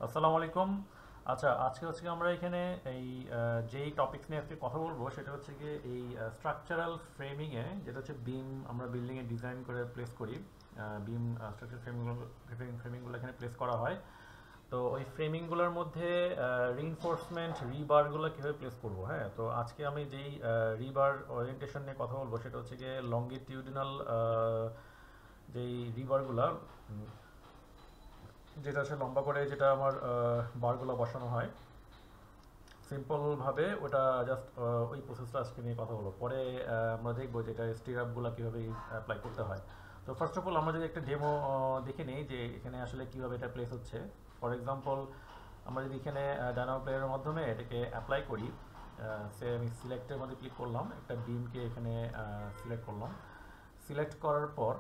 আসসালামু আলাইকুম। আচ্ছা, আজকে হচ্ছে কি আমরা এখানে এই যেই টপিকস নিয়ে আজকে কথা বলবো সেটা হচ্ছে কি এই স্ট্রাকচারাল ফ্রেমিংয়ে, যেটা হচ্ছে বিম আমরা বিল্ডিংয়ে ডিজাইন করে প্লেস করি। বিম স্ট্রাকচার ফ্রেমিংগুলো এখানে প্লেস করা হয়। তো ওই ফ্রেমিংগুলোর মধ্যে রিইনফোর্সমেন্ট রিবারগুলো কীভাবে প্লেস করবো। হ্যাঁ, তো আজকে আমি যেই রিবার ওরিয়েন্টেশন নিয়ে কথা বলবো সেটা হচ্ছে গিয়ে লঙ্গিটিউডিনাল যেই রিবারগুলা, যেটা হচ্ছে লম্বা করে যেটা আমার বারগুলো বসানো হয় সিম্পলভাবে, ওটা জাস্ট ওই প্রসেসটা আজকে নিয়ে কথা বলবো। পরে আমরা দেখবো যে এটা স্টিরাপগুলো কীভাবে অ্যাপ্লাই করতে হয়। তো ফার্স্ট অফ অল আমরা যদি একটা ডেমো দেখে নিই যে এখানে আসলে কীভাবে এটা প্লেস হচ্ছে। ফর এক্সাম্পল, আমরা যদি এখানে ডায়নামো প্লেয়ারের মাধ্যমে এটাকে অ্যাপ্লাই করি, সে আমি সিলেক্টের মধ্যে ক্লিক করলাম, একটা বিমকে এখানে সিলেক্ট করলাম। সিলেক্ট করার পর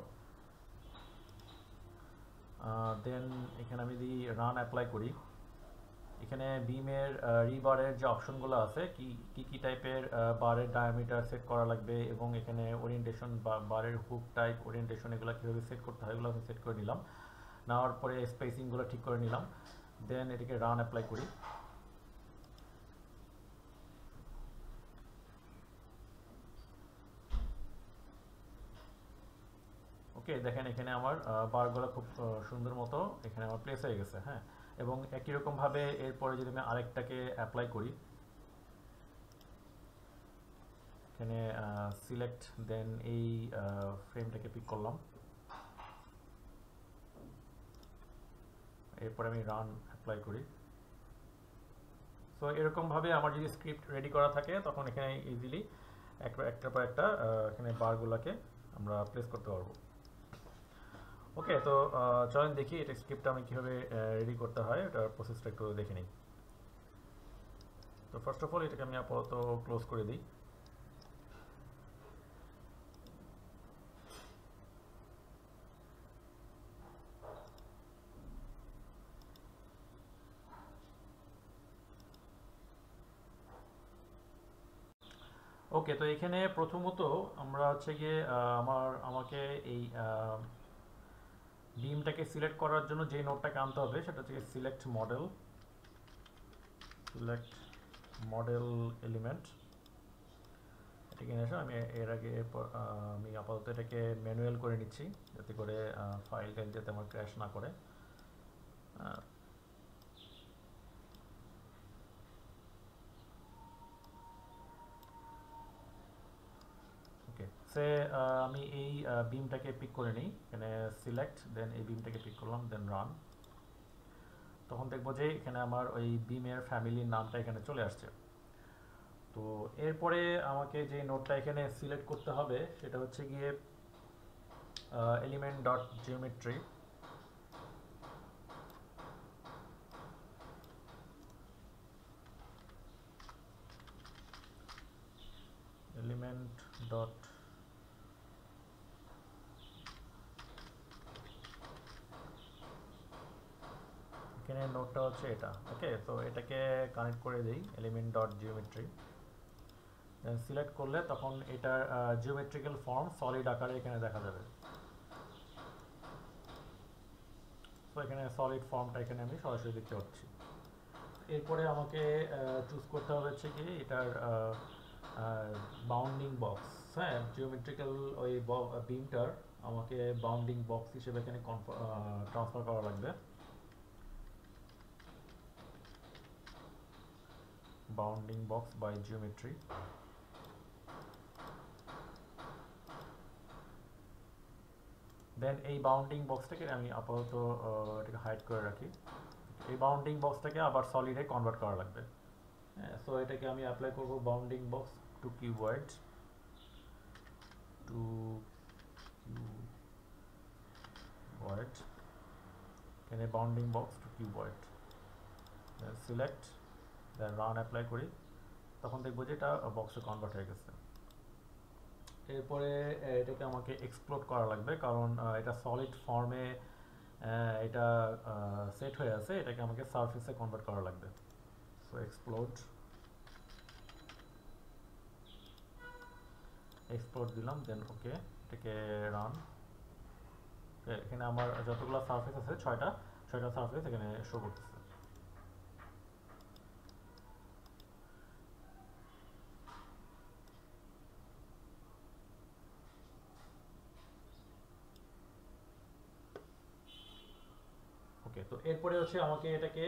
দেন এখানে আমি যদি রান অ্যাপ্লাই করি, এখানে বিমের রিবারের যে অপশনগুলো আছে, কি কি কি টাইপের বারের ডায়ামিটার সেট করা লাগবে এবং এখানে ওরিয়েন্টেশন বা বারের হুক টাইপ ওরিয়েন্টেশন এগুলো কীভাবে সেট করতে হয় এগুলো আমি সেট করে নিলাম। নেওয়ার পরে স্পেসিংগুলো ঠিক করে নিলাম। দেন এটাকে রান অ্যাপ্লাই করি। ওকে, দেখেন এখানে আমার বারগুলো খুব সুন্দর মতো এখানে আমার প্লেস হয়ে গেছে। হ্যাঁ, এবং একই রকমভাবে এরপরে যদি আমি আরেকটাকে অ্যাপ্লাই করি, এখানে সিলেক্ট, দেন এই ফ্রেমটাকে পিক করলাম, এরপর আমি রান অ্যাপ্লাই করি। সো এরকমভাবে আমার যদি স্ক্রিপ্ট রেডি করা থাকে তখন এখানে ইজিলি একটার পর একটা এখানে বারগুলোকে আমরা প্লেস করতে পারবো। ওকে, তো চলেন দেখি এটা স্ক্রিপ্টটা আমি কীভাবে রেডি করতে হয়, ওটার প্রসেসটা একটু দেখে নিই। তো ফার্স্ট অফ অল এটাকে আমি আপাতত ক্লোজ করে দিই। ওকে, তো এখানে প্রথমত আমরা হচ্ছে গিয়ে আমাকে এই বিমটাকে সিলেক্ট করার জন্য যে নোটটাকে আনতে হবে সেটা হচ্ছে select model, select model element. এটাকে নিয়ে আসো। আমি এর আগে আমি আপাতত এটাকে ম্যানুয়াল করে নিচ্ছি যাতে করে ফাইলটা যাতে আমার ক্র্যাশ না করে। ওকে, সে আমি এই বিমটাকে পিক করে নিই, এখানে সিলেক্ট, দেন এই বিমটাকে পিক করলাম, দেন রান। তখন দেখবো যে এখানে আমার ওই বিমের ফ্যামিলির নামটা এখানে চলে আসছে। তো এরপরে আমাকে যে নোটটা এখানে সিলেক্ট করতে হবে সেটা হচ্ছে গিয়ে element dot geometry. Element dot এখানে নোটটা হচ্ছে এটা। ওকে, তো এটাকে কানেক্ট করে দিই এলিমেন্ট ডট জিওমেট্রি। সিলেক্ট করলে তখন এটার জিওমেট্রিক্যাল ফর্ম সলিড আকারে এখানে দেখা যাবে। তো এখানে সলিড ফর্মটা এখানে আমি সরাসরি দেখতে পাচ্ছি। এরপরে আমাকে চুজ করতে হবে হচ্ছে কি এটার বাউন্ডিং বক্স। হ্যাঁ, জিওমেট্রিক্যাল ওই বিমটার আমাকে বাউন্ডিং বক্স হিসেবে এখানে ট্রান্সফার করা লাগবে। Bounding box by geometry. Then এই বাউন্ডিং বক্সটাকে আমি আপাতত এটাকে হাইড করে রাখি। এই বাউন্ডিং বক্সটাকে আবার সলিডে কনভার্ট করা লাগবে। হ্যাঁ, সো এটাকে আমি অ্যাপ্লাই করব bounding box to keyword, to keyword, এখানে bounding box to keyword, then select, then run apply করি। তখন দেখবো যে এটা বক্সে কনভার্ট হয়ে গেছে। এরপরে এটাকে আমাকে এক্সপ্লোড করা লাগবে কারণ এটা সলিড ফর্মে এটা সেট হয়ে আছে, এটাকে আমাকে সারফেসে কনভার্ট করা লাগবে। সো এক্সপ্লোড, এক্সপ্লোড দিলাম, দেন ওকে, এটাকে রান। এখানে আমার যতগুলো সারফেস আছে ছয়টা সারফেস এখানে শো করতেছে। এরপরে হচ্ছে আমাকে এটাকে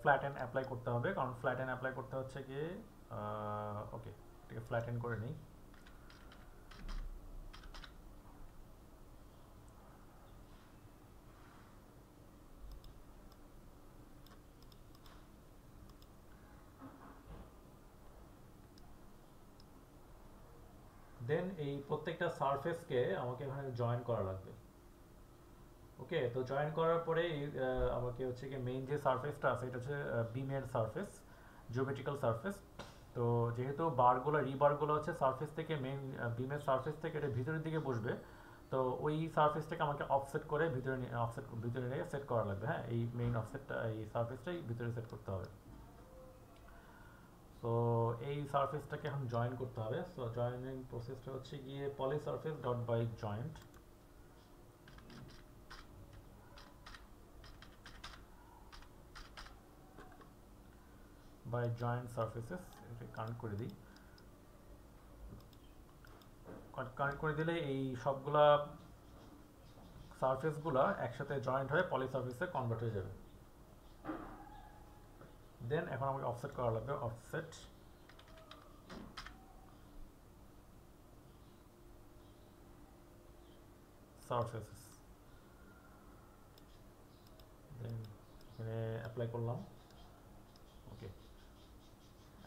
ফ্ল্যাটেন অ্যাপ্লাই করতে হবে, কারণ ফ্ল্যাটেন অ্যাপ্লাই করতে হচ্ছে কি ওকে এটাকে ফ্ল্যাটেন করে নিই। দেন এই প্রত্যেকটা সারফেসকে আমাকে এখানে জয়েন করা লাগবে। ওকে, তো জয়েন করার পরে আমাকে হচ্ছে কি মেইন যে সারফেসটা আছে এটা হচ্ছে বিমের সারফেস, জিওমেট্রিক্যাল সারফেস। তো যেহেতু রিবারগুলো হচ্ছে সারফেস থেকে মেইন বিমের সারফেস থেকে এটা ভিতরের দিকে বসবে, তো ওই সারফেসটাকে আমাকে অফসেট করে ভিতরে নিয়ে সেট করা লাগবে। হ্যাঁ, এই মেইন অফসেটটা এই সারফেসটাই ভিতরে সেট করতে হবে। সো এই সারফেসটাকে এখন জয়েন করতে হবে। সো জয়েনিং প্রসেসটা হচ্ছে গিয়ে poly surface dot by joint, by joint surfaces, এটা কানেক্ট করে দিই। কানেক্ট করে দিলে এই সবগুলা সারফেসগুলা একসাথে জয়েন্ট হয়ে পলি সারফেসে কনভার্ট হয়ে যাবে। দেন এখন আমাকে অফসেট করা লাগবে, অফসেট সারফেসেস। দেন এখানে অ্যাপ্লাই করলাম। ওকে,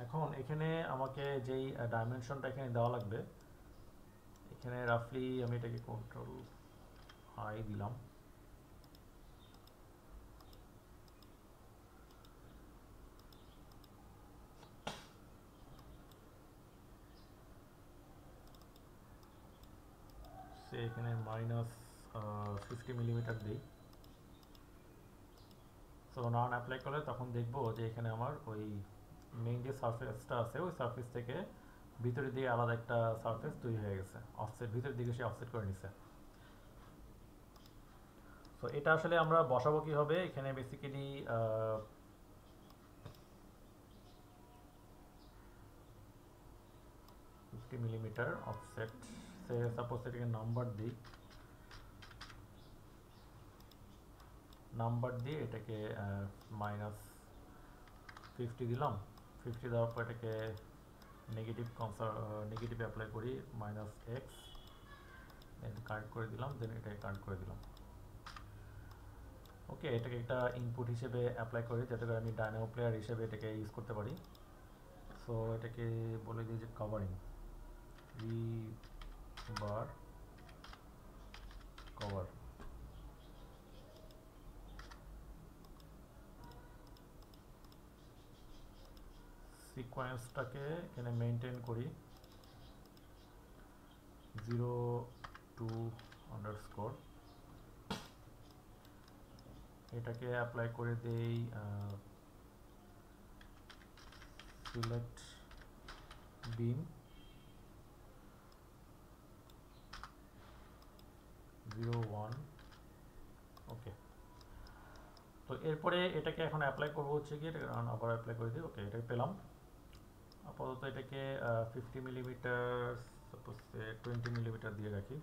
এখন এখানে আমাকে যেই ডাইমেনশনটা এখানে দেওয়া লাগবে, এখানে রাফলি আমি এটাকে কন্ট্রোল আই দিলাম। সে এখানে -50 মিলিমিটার দিই। সো নান অ্যাপ্লাই করলে তখন দেখবো যে এখানে আমার ওই মেইন যে সারফেসটা আছে ওই সারফেস থেকে ভিতরের দিকে আলাদা একটা সারফেস তৈরি হয়ে গেছে, অফসেট ভিতরের দিকে সে অফসেট করে নিছে। তো এটা আসলে আমরা বসাবো কিভাবে, এখানে বেসিক্যালি 50 মিলিমিটার অফসেট, সে সাপোজ এটাকে নাম্বার দিই, নাম্বার দিয়ে এটাকে -50 দিলাম। 50 দেওয়ার পর এটাকে নেগেটিভ অ্যাপ্লাই করি, -x, দেন কানেক্ট করে দিলাম, দেন এটাকে কানেক্ট করে দিলাম। ওকে, এটাকে একটা ইনপুট হিসেবে অ্যাপ্লাই করি যাতে করে আমি ডায়নামো প্লেয়ার হিসেবে এটাকে ইউজ করতে পারি। সো এটাকে বলে দিই যে কভারিং, বার কভার। সিকোয়েন্সটাকে এখানে মেনটেন করি 0 to_, এটাকে অ্যাপ্লাই করে দেই সিলেক্ট বিম 0, 1। ওকে, তো এরপরে এটাকে এখন অ্যাপ্লাই করবো হচ্ছে কি এটাকে আবার অ্যাপ্লাই করে দিই। ওকে, এটাকে পেলাম। আপাতত এটাকে 50 মিলিমিটার, সাপোজ 20 মিলিমিটার দিয়ে রাখি।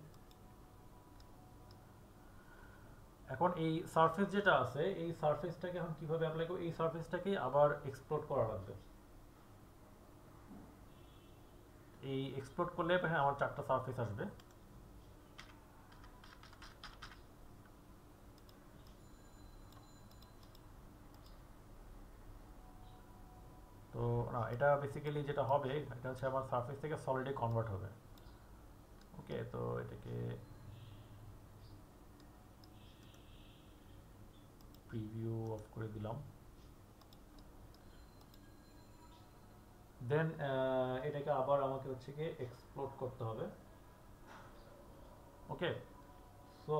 এখন এই সারফেস যেটা আছে এই সারফেসটাকে এখন কিভাবে অ্যাপ্লাই করব, এই সারফেসটাকে আবার এক্সপ্লোর করা লাগবে। এই এক্সপ্লোর করলে হ্যাঁ আমার 4টা সারফেস আসবে। তো না, এটা বেসিক্যালি যেটা হবে এটা হচ্ছে আমার সারফেস থেকে সলিডে কনভার্ট হবে। ওকে, তো এটাকে প্রিভিউ অফ করে দিলাম। দেন এটাকে আবার আমাকে হচ্ছে কি এক্সপ্লোর করতে হবে। ওকে, সো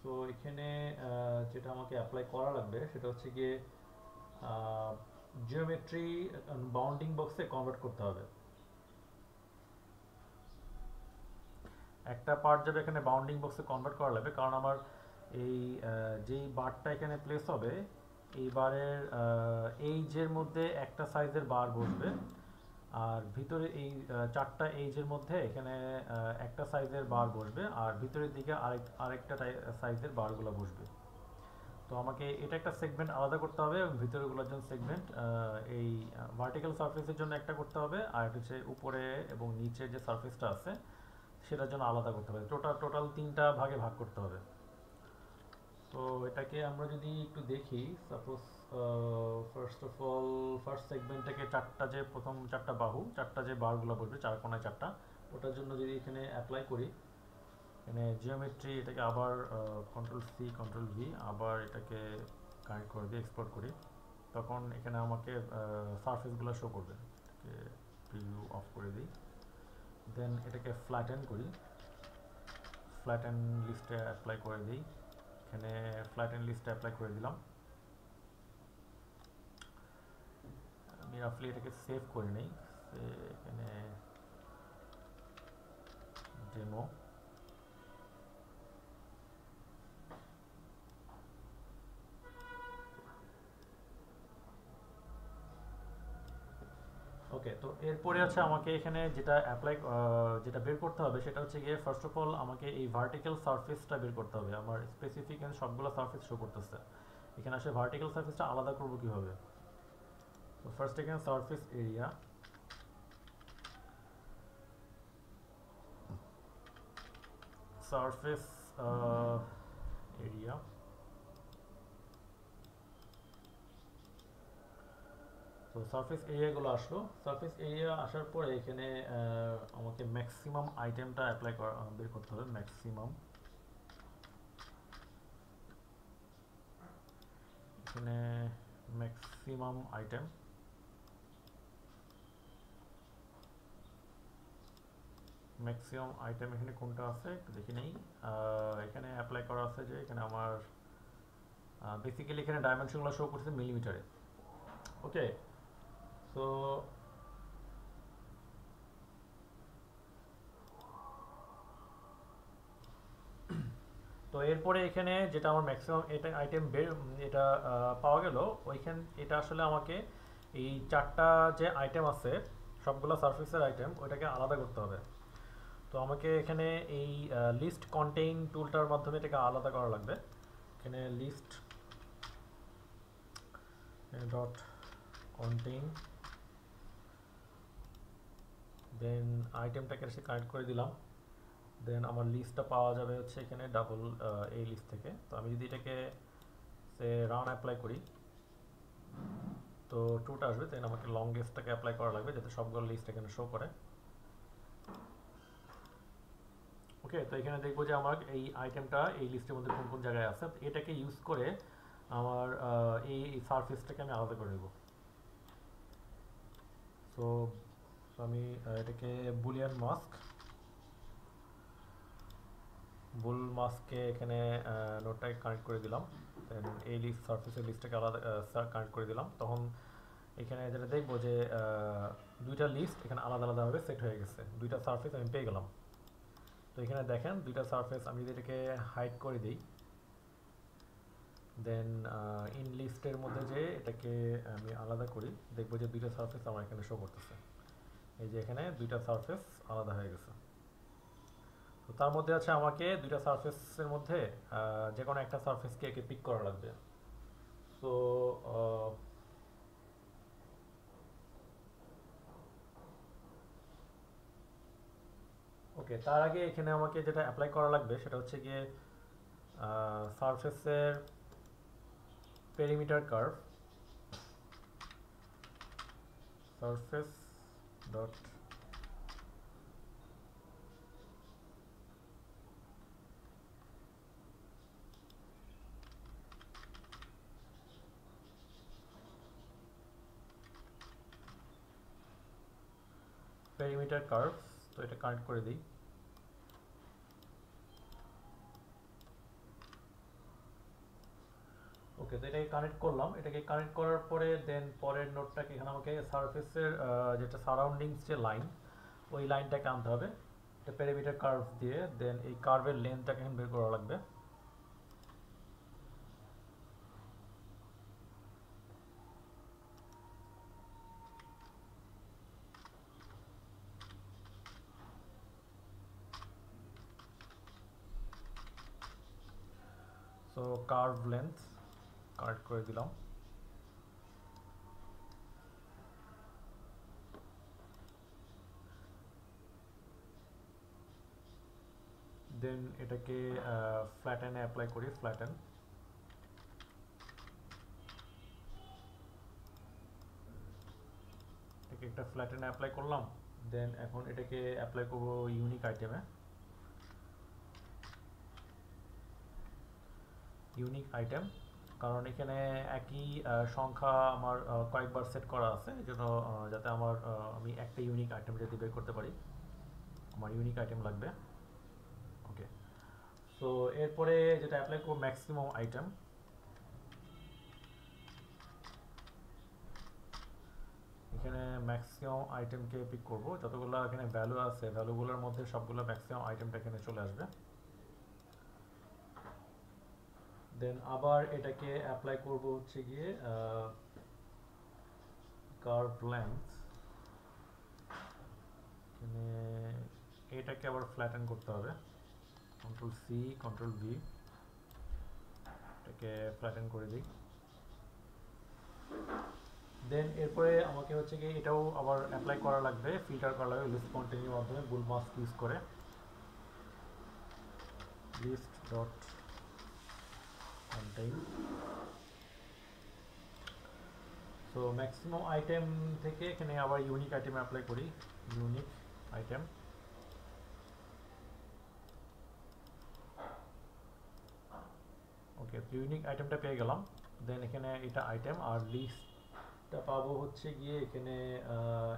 তো এখানে যেটা আমাকে অ্যাপ্লাই করা লাগবে সেটা হচ্ছে গিয়ে জিওমেট্রি বাউন্ডিং বক্সে কনভার্ট করতে হবে। একটা পার্ট যাবে এখানে বাউন্ডিং বক্সে কনভার্ট করা লাগবে, কারণ আমার এই যেই বারটা এখানে প্লেস হবে এই বারের এইজের মধ্যে একটা সাইজের বার বসবে। আর ভিতরে এই চারটা এজের মধ্যে এখানে একটা সাইজের বার বসবে, আর ভিতরের দিকে আরেকটা সাইজের বারগুলো বসবে। তো আমাকে এটা একটা সেগমেন্ট আলাদা করতে হবে, এবং ভিতরেগুলোর জন্য সেগমেন্ট এই ভার্টিক্যাল সারফেসের জন্য একটা করতে হবে, আর এটা হচ্ছে উপরে এবং নিচে যে সারফেসটা আছে সেটার জন্য আলাদা করতে হবে। টোটাল তিনটা ভাগে ভাগ করতে হবে। তো এটাকে আমরা যদি একটু দেখি, suppose first of all first সেগমেন্টটাকে চারটা, যে প্রথম চারটা বাহু, চারটা যে বারগুলো বসবে চার কোণায় চারটা, ওটার জন্য যদি এখানে অ্যাপ্লাই করি, এখানে জিওমেট্রি, এটাকে আবার কন্ট্রোল সি কন্ট্রোল ভি, আবার এটাকে কানেক্ট করে দিই, এক্সপোর্ট করি, তখন এখানে আমাকে সারফেসগুলো শো করবে। এটাকে প্রিভিউ অফ করে দিই, দেন এটাকে ফ্ল্যাটেন করি, ফ্ল্যাটেন লিস্টে অ্যাপ্লাই করে দিই, এখানে ফ্ল্যাটেন লিস্টে অ্যাপ্লাই করে দিলাম। আমি রাফলি এটাকে সেভ করে নিই, এখানে ডেমো। ওকে, তো এরপরে আছে আমাকে এখানে যেটা বের করতে হবে সেটা হচ্ছে গিয়ে, ফার্স্ট অফ অল আমাকে এই ভার্টিক্যাল সারফেসটা বের করতে হবে। আমার স্পেসিফিক সবগুলো সারফেস শো করতেছে, এখানে আসলে ভার্টিক্যাল সারফেসটা আলাদা করবো কিভাবে? তো ফার্স্ট এখানে সারফেস এরিয়া, সারফেস এরিয়া, তো সারফেস এরিয়াগুলো আসলো। সারফেস এরিয়া আসার পরে এখানে আমাকে ম্যাক্সিমাম আইটেমটা বের করতে হবে। এখানে ম্যাক্সিমাম আইটেম, এখানে কোনটা আছে একটু দেখি নেই। এখানে অ্যাপ্লাই করা আছে যে, এখানে আমার বেসিক্যালি এখানে ডাইমেনশনগুলো শো করছে মিলিমিটারে। ওকে, সো তো এরপরে এখানে যেটা আমার ম্যাক্সিমাম এটা আইটেম এটা পাওয়া গেল, এটা আসলে আমাকে এই চারটা যে আইটেম আছে সবগুলো সারফেসের আইটেম, ওইটাকে আলাদা করতে হবে। তো আমাকে এখানে এই লিস্ট কন্টেইন টুলটার মাধ্যমে এটাকে আলাদা করা লাগবে। এখানে লিস্ট ডট কন্টেইন, দেন আইটেমটাকে এসে কানেক্ট করে দিলাম, দেন আমার লিস্টটা পাওয়া যাবে হচ্ছে এখানে ডাবল এই লিস্ট থেকে। তো আমি যদি এটাকে রান অ্যাপ্লাই করি, তো টুটা আসবে, দেন আমাকে লংগেস্টটাকে অ্যাপ্লাই করা লাগবে যাতে সবগুলো লিস্ট এখানে শো করে। ওকে, তো এখানে দেখবো যে আমার এই আইটেমটা এই লিস্টের মধ্যে কোন কোন জায়গায় আছে, এটাকে ইউজ করে আমার এই সারফেসটাকে আমি আলাদা করে নেব। সো আমি এটাকে বুলিয়ান মাস্কে এখানে নোটটাকে কানেক্ট করে দিলাম, দেন এই সারফেসের লিস্টটাকে আলাদা কানেক্ট করে দিলাম। তখন এখানে যেটা দেখবো যে দুইটা লিস্ট এখানে আলাদা আলাদাভাবে সেট হয়ে গেছে, দুইটা সারফেস আমি পেয়ে গেলাম। তো এখানে দেখেন দুইটা সারফেস, আমি যদি এটাকে হাইড করে দিই, দেন ইন লিস্টের মধ্যে যে এটাকে আমি আলাদা করি, দেখবো যে দুইটা সারফেস আমার এখানে শো করতেছে। এই যে এখানে দুইটা সারফেস আলাদা হয়ে গেছে। তো তার মধ্যে আছে আমাকে দুইটা সারফেসের মধ্যে যে কোনো একটা সারফেসকে একে পিক করা লাগবে। সো ওকে, তার আগে এখানে আমাকে যেটা অ্যাপ্লাই করা লাগবে সেটা হচ্ছে গিয়ে সারফেসের perimeter curve, surface dot perimeter curve. তো এটা কানেক্ট করে দিই। ওকে, তো এটাকে কানেক্ট করলাম, এটাকে কানেক্ট করার পরে দেন পরের নোটটাকে এখানে আমাকে সারফেসের যেটা সারাউন্ডিংস যে লাইন, ওই লাইনটাকে আনতে হবে, এটা পেরিমিটার কার্ভ দিয়ে, দেন এই কার্ভের লেন্থটাকে এখানে বের করা লাগবে। কার্ভ লেন্থ কারেক্ট করে দিলাম। দেন এটাকে ফ্ল্যাটেনে অ্যাপ্লাই করি, ফ্ল্যাটেন। এটাকে একটা ফ্ল্যাটেনে অ্যাপ্লাই করলাম। দেন এখন এটাকে অ্যাপ্লাই করবো ইউনিক আইটেমে। ইউনিক আইটেম, কারণ এখানে একই সংখ্যা আমার কয়েকবার সেট করা আছে, এই জন্য যাতে আমার আমি একটা ইউনিক আইটেম যদি বের করতে পারি, আমার ইউনিক আইটেম লাগবে। ওকে, সো এরপরে যেটা অ্যাপ্লাই করবো ম্যাক্সিমাম আইটেম। এখানে ম্যাক্সিমাম আইটেমকে পিক করব, যতগুলো এখানে ভ্যালু আছে ভ্যালুগুলোর মধ্যে সবগুলো ম্যাক্সিমাম আইটেমটা এখানে চলে আসবে। দেন আবার এটাকে অ্যাপ্লাই করব হচ্ছে গিয়ে কার্ভ লেন্থ। এখানে এটাকে আবার ফ্ল্যাটেন করতে হবে, কন্ট্রোল সি কন্ট্রোল ভি, এটাকে ফ্ল্যাটেন করে দিই। দেন এরপরে আমাকে হচ্ছে কি এটাও আবার অ্যাপ্লাই করা লাগবে, ফিল্টার করা লাগবে লিস্ট কন্টেন্টের মাধ্যমে বুল মাস্ক ইউজ করে। List dot contain. So maximum item থেকে এখানে আবার ইউনিক আইটেম অ্যাপ্লাই করি, ইউনিক আইটেম। ওকে, ইউনিক আইটেমটা পেয়ে গেলাম। দেন এখানে এটা আইটেম, আর লিস্টটা পাবো হচ্ছে গিয়ে এখানে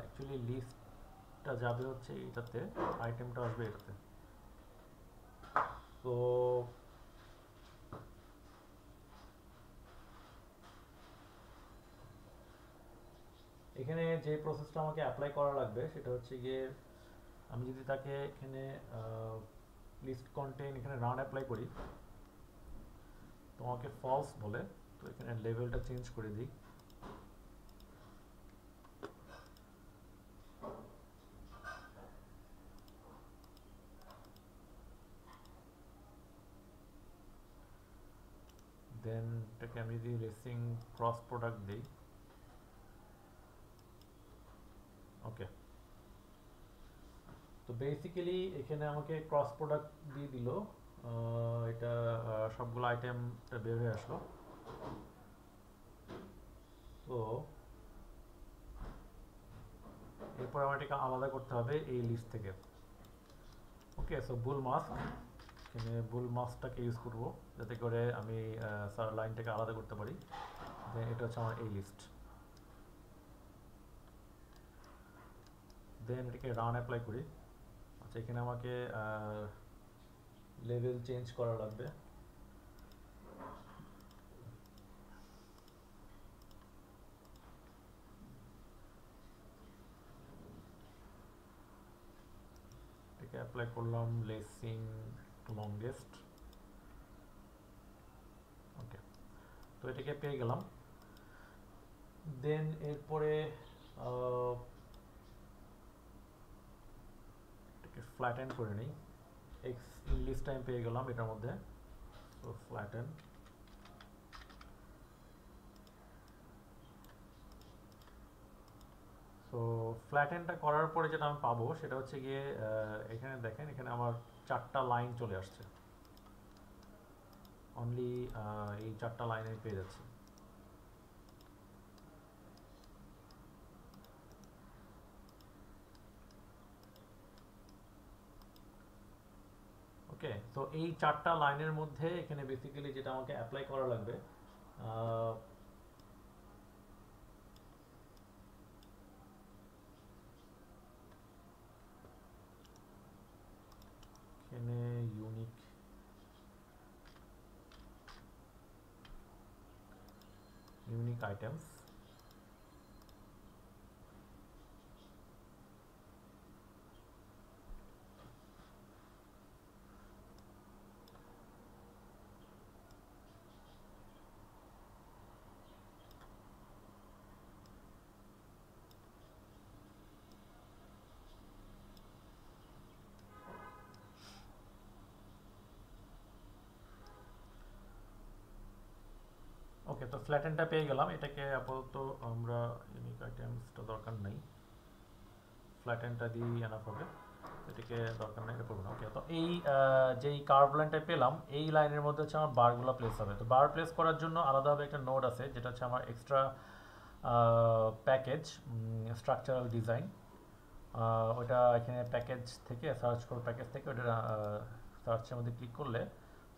অ্যাকচুয়ালি লিস্টটা যাবে হচ্ছে এটাতে, আইটেমটা আসবে এটাতে। তো এখানে যে প্রসেসটা আমাকে অ্যাপ্লাই করা লাগবে সেটা হচ্ছে গিয়ে আমি যদি তাকে এখানে লিস্ট কন্টেইন এখানে রান অ্যাপ্লাই করি, তোমাকে ফলস বলে, তো এখানে লেভেলটা চেঞ্জ করে দিই। দেন এটাকে আমি যদি রেসিং ক্রস প্রোডাক্ট দিই, ওকে, তো বেসিক্যালি এখানে আমাকে ক্রস প্রোডাক্ট দিয়ে দিল, এটা সবগুলো আইটেমটা বের হয়ে আসলো। তো এরপর আমার এটাকে আলাদা করতে হবে এই লিস্ট থেকে। ওকে, সো বুল মাস্ক, এখানে বুল মাস্কটাকে ইউজ করব যাতে করে আমি লাইনটাকে আলাদা করতে পারি। দেন এটা হচ্ছে আমার এই লিস্ট। দেন এটাকে রান অ্যাপ্লাই করি। আচ্ছা, এখানে আমাকে লেভেল চেঞ্জ করা লাগবে। এটাকে অ্যাপ্লাই করলাম লেসিং লংগেস্ট। ওকে, তো এটাকে পেয়ে গেলাম। দেন এরপরে এটাকে ফ্ল্যাটেন করে নিই। এক্স লিস্ট টাইম পেয়ে গেলাম এটার মধ্যে, তো ফ্ল্যাটেন। সো ফ্ল্যাটেনটা করার পরে যেটা আমি পাবো সেটা হচ্ছে গিয়ে এখানে দেখেন, এখানে আমার 4টা লাইন চলে আসছে, অনলি এই 4টা লাইন আমি পেয়ে যাচ্ছি। ওকে, তো এই 4টা লাইনের মধ্যে এখানে বেসিক্যালি যেটা আমাকে অ্যাপ্লাই করা লাগবে, এখানে ইউনিক আইটেমস, ফ্ল্যাটেনটা পেয়ে গেলাম, এটাকে আপাতত আমরা ইউনিক আইটেমসটা দরকার নেই, ফ্ল্যাটেনটা দিয়েই এনাফ হবে, এটাকে দরকার নেই, এটা করবো না। ওকে, তো এই যেই কার্ভ লাইনটা পেলাম এই লাইনের মধ্যে হচ্ছে আমার বারগুলো প্লেস হবে। তো বার প্লেস করার জন্য আলাদাভাবে একটা নোড আছে যেটা হচ্ছে আমার এক্সট্রা প্যাকেজ স্ট্রাকচারাল ডিজাইন। ওটা এখানে প্যাকেজ থেকে সার্চ করো, প্যাকেজ থেকে ওটা সার্চের মধ্যে ক্লিক করলে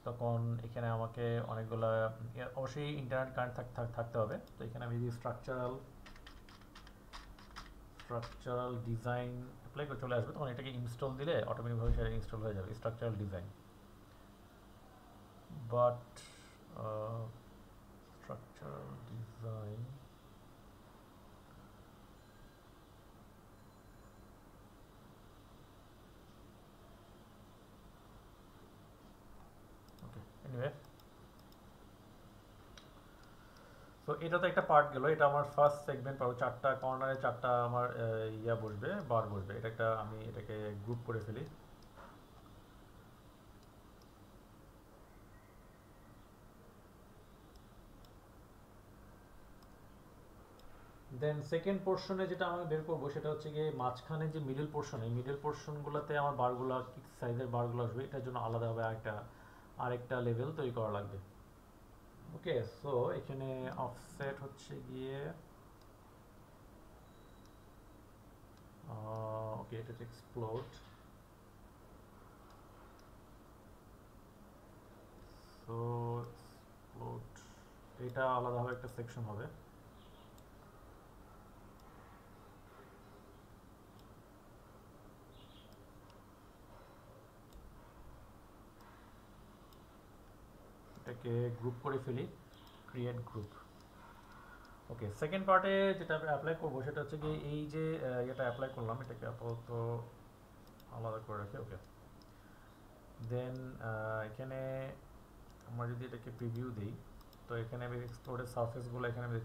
তখন এখানে আমাকে অনেকগুলো, অবশ্যই ইন্টারনেট কারেন্ট থাকতে হবে। তো এখানে আমি যদি স্ট্রাকচারাল ডিজাইন অ্যাপ্লাই করে চলে আসবে, তখন এটাকে ইনস্টল দিলে অটোমেটিকভাবে সেটা ইনস্টল হয়ে যাবে, structural design. But structural design okay, anyway, so এটা তো একটা পার্ট গেল, এটা আমার ফার্স্ট সেগমেন্ট পাবো, চারটা কর্নারে চারটা আমার ইয়া বসবে, বার বসবে। এটা একটা, আমি এটাকে গ্রুপ করে ফেলি। দেন সেকেন্ড পোর্শনে যেটা আমি বের করবো সেটা হচ্ছে গিয়ে মাঝখানে যে মিডল পোর্শন, এই মিডল পোর্শনগুলোতে আমার বারগুলো কি সাইজের বারগুলো আসবে, এটার জন্য আলাদাভাবে আরেকটা লেভেল তৈরি করা লাগবে। ওকে, সো এখানে অফসেট হচ্ছে গিয়ে ওকে, এটা হচ্ছে এক্সপ্লোড, সো এক্সপ্লোড এটা আলাদাভাবে একটা সেকশন হবে। এটাকে গ্রুপ করে ফেলি, ক্রিয়েট গ্রুপ। ওকে, সেকেন্ড পার্টে যেটা অ্যাপ্লাই করবো সেটা হচ্ছে কি এই যে এটা অ্যাপ্লাই করলাম, এটাকে আপাতত আলাদা করে রাখি। ওকে, দেন এখানে আমরা যদি এটাকে প্রিভিউ দিই, তো এখানে আমি এক্সপ্লোরের সারফেসগুলো এখানে আমি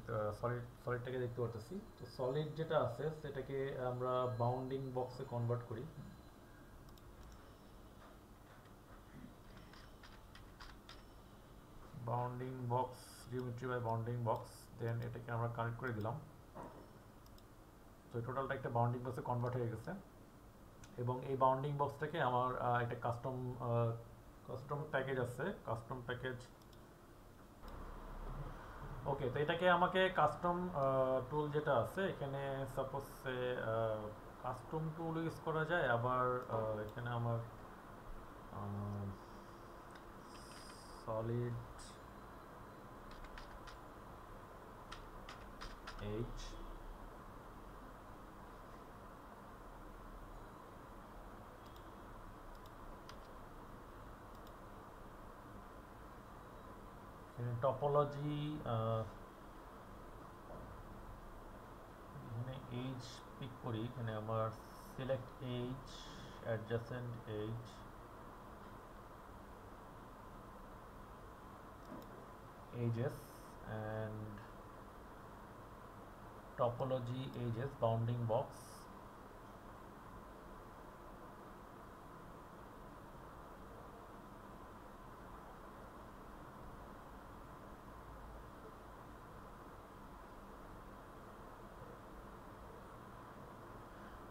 সলিডটাকে দেখতে পারতেছি। তো সলিড যেটা আছে সেটাকে আমরা বাউন্ডিং বক্সে কনভার্ট করি। Bounding box, geometry by bounding box, then এটাকে আমরা কানেক্ট করে দিলাম। তো টোটালটা একটা বাউন্ডিং বক্সে কনভার্ট হয়ে গেছে, এবং এই বাউন্ডিং বক্সটাকে আমার একটা কাস্টম প্যাকেজ আছে, কাস্টম প্যাকেজ। ওকে, তো এটাকে আমাকে কাস্টম টুল যেটা আছে এখানে, সাপোজ কাস্টম টুল ইউজ করা যায়, আবার এখানে আমার সলিড এইচ, টপোলজি, এখানে এইচ পিক করি, এখানে আমার select H, adjacent H, edges and topology edges bounding box,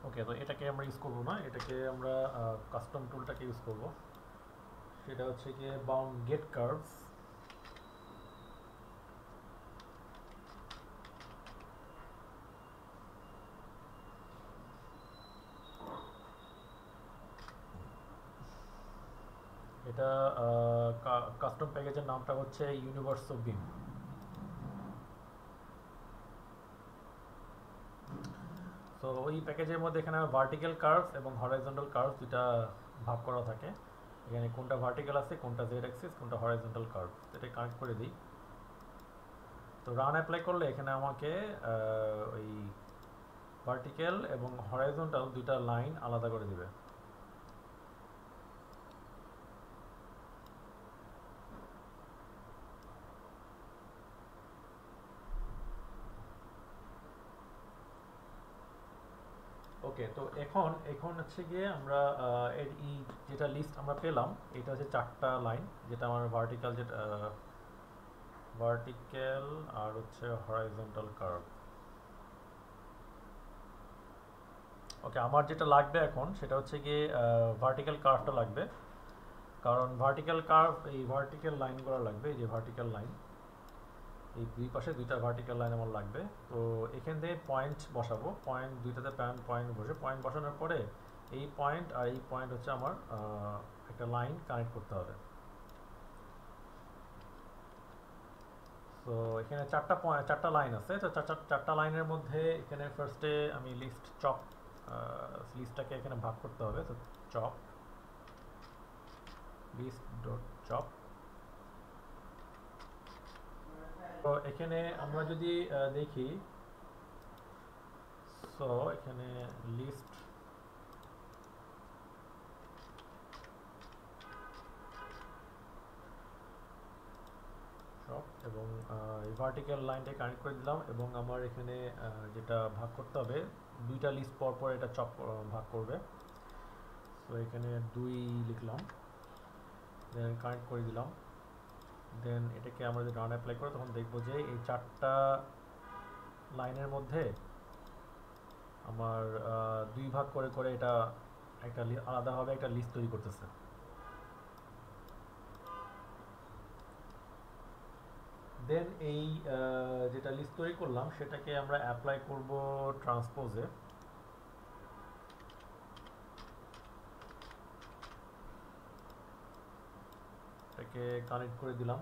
ওকে। তো এটাকে আমরা ইউজ করবো না, এটাকে আমরা কাস্টম টুলটাকে ইউজ করব, সেটা হচ্ছে গিয়ে বাউন্ড গেট কার্ভস। এটা কাস্টম প্যাকেজের নামটা হচ্ছে ইউনিভার্স অফ বিম। তো ওই প্যাকেজের মধ্যে এখানে ভার্টিক্যাল কার্ভস এবং হরাইজন্টাল কার্ভস দুটা ভাগ করা থাকে, এখানে কোনটা ভার্টিক্যাল আছে, কোনটা জেড অ্যাক্সিস, কোনটা হরাইজন্টাল কার্ভ, এটা কানেক্ট করে দিই। তো রান অ্যাপ্লাই করলে এখানে আমাকে ওই ভার্টিক্যাল এবং হরাইজন্টাল দুইটা লাইন আলাদা করে দিবে। ওকে, তো এখন হচ্ছে গিয়ে আমরা এর যেটা লিস্ট আমরা পেলাম, এটা হচ্ছে চারটা লাইন, যেটা আমার ভার্টিক্যাল, যেটা ভার্টিক্যাল আর হচ্ছে হরাইজন্টাল কার্ভ। ওকে, আমার যেটা লাগবে এখন সেটা হচ্ছে গিয়ে ভার্টিক্যাল কার্ভটা লাগবে, কারণ ভার্টিক্যাল কার্ভ এই ভার্টিক্যাল লাইনগুলো লাগবে, এই যে ভার্টিক্যাল লাইন, এই দুই পাশে দুইটা ভার্টিক্যাল লাইন আমার লাগবে। তো এখান থেকে পয়েন্ট বসাবো, পয়েন্ট দুইটাতে পয়েন্ট বসে, পয়েন্ট বসানোর পরে এই পয়েন্ট আর এই পয়েন্ট হচ্ছে আমার একটা লাইন কানেক্ট করতে হবে। তো এখানে চারটা লাইন আছে, তো চারটা লাইনের মধ্যে এখানে ফার্স্টে আমি লিস্টটাকে এখানে ভাগ করতে হবে। তো চপ লিস্ট ডট চপ। তো এখানে আমরা যদি দেখি, সো এখানে লিস্ট চপ এবং এই ভার্টিক্যাল লাইনটা কানেক্ট করে দিলাম, এবং আমার এখানে যেটা ভাগ করতে হবে, দুইটা লিস্ট পর পর এটা চপ ভাগ করবে। সো এখানে 2 লিখলাম, দেন কানেক্ট করে দিলাম। দেন এটাকে আমরা যদি রান অ্যাপ্লাই করি তখন দেখবো যে এই চারটা লাইনের মধ্যে আমার 2 ভাগ করে করে এটা একটা আলাদাভাবে একটা লিস্ট তৈরি করতেছে। দেন এই যেটা লিস্ট তৈরি করলাম সেটাকে আমরা অ্যাপ্লাই করব ট্রান্সপোজে। এটাকে কানেক্ট করে দিলাম।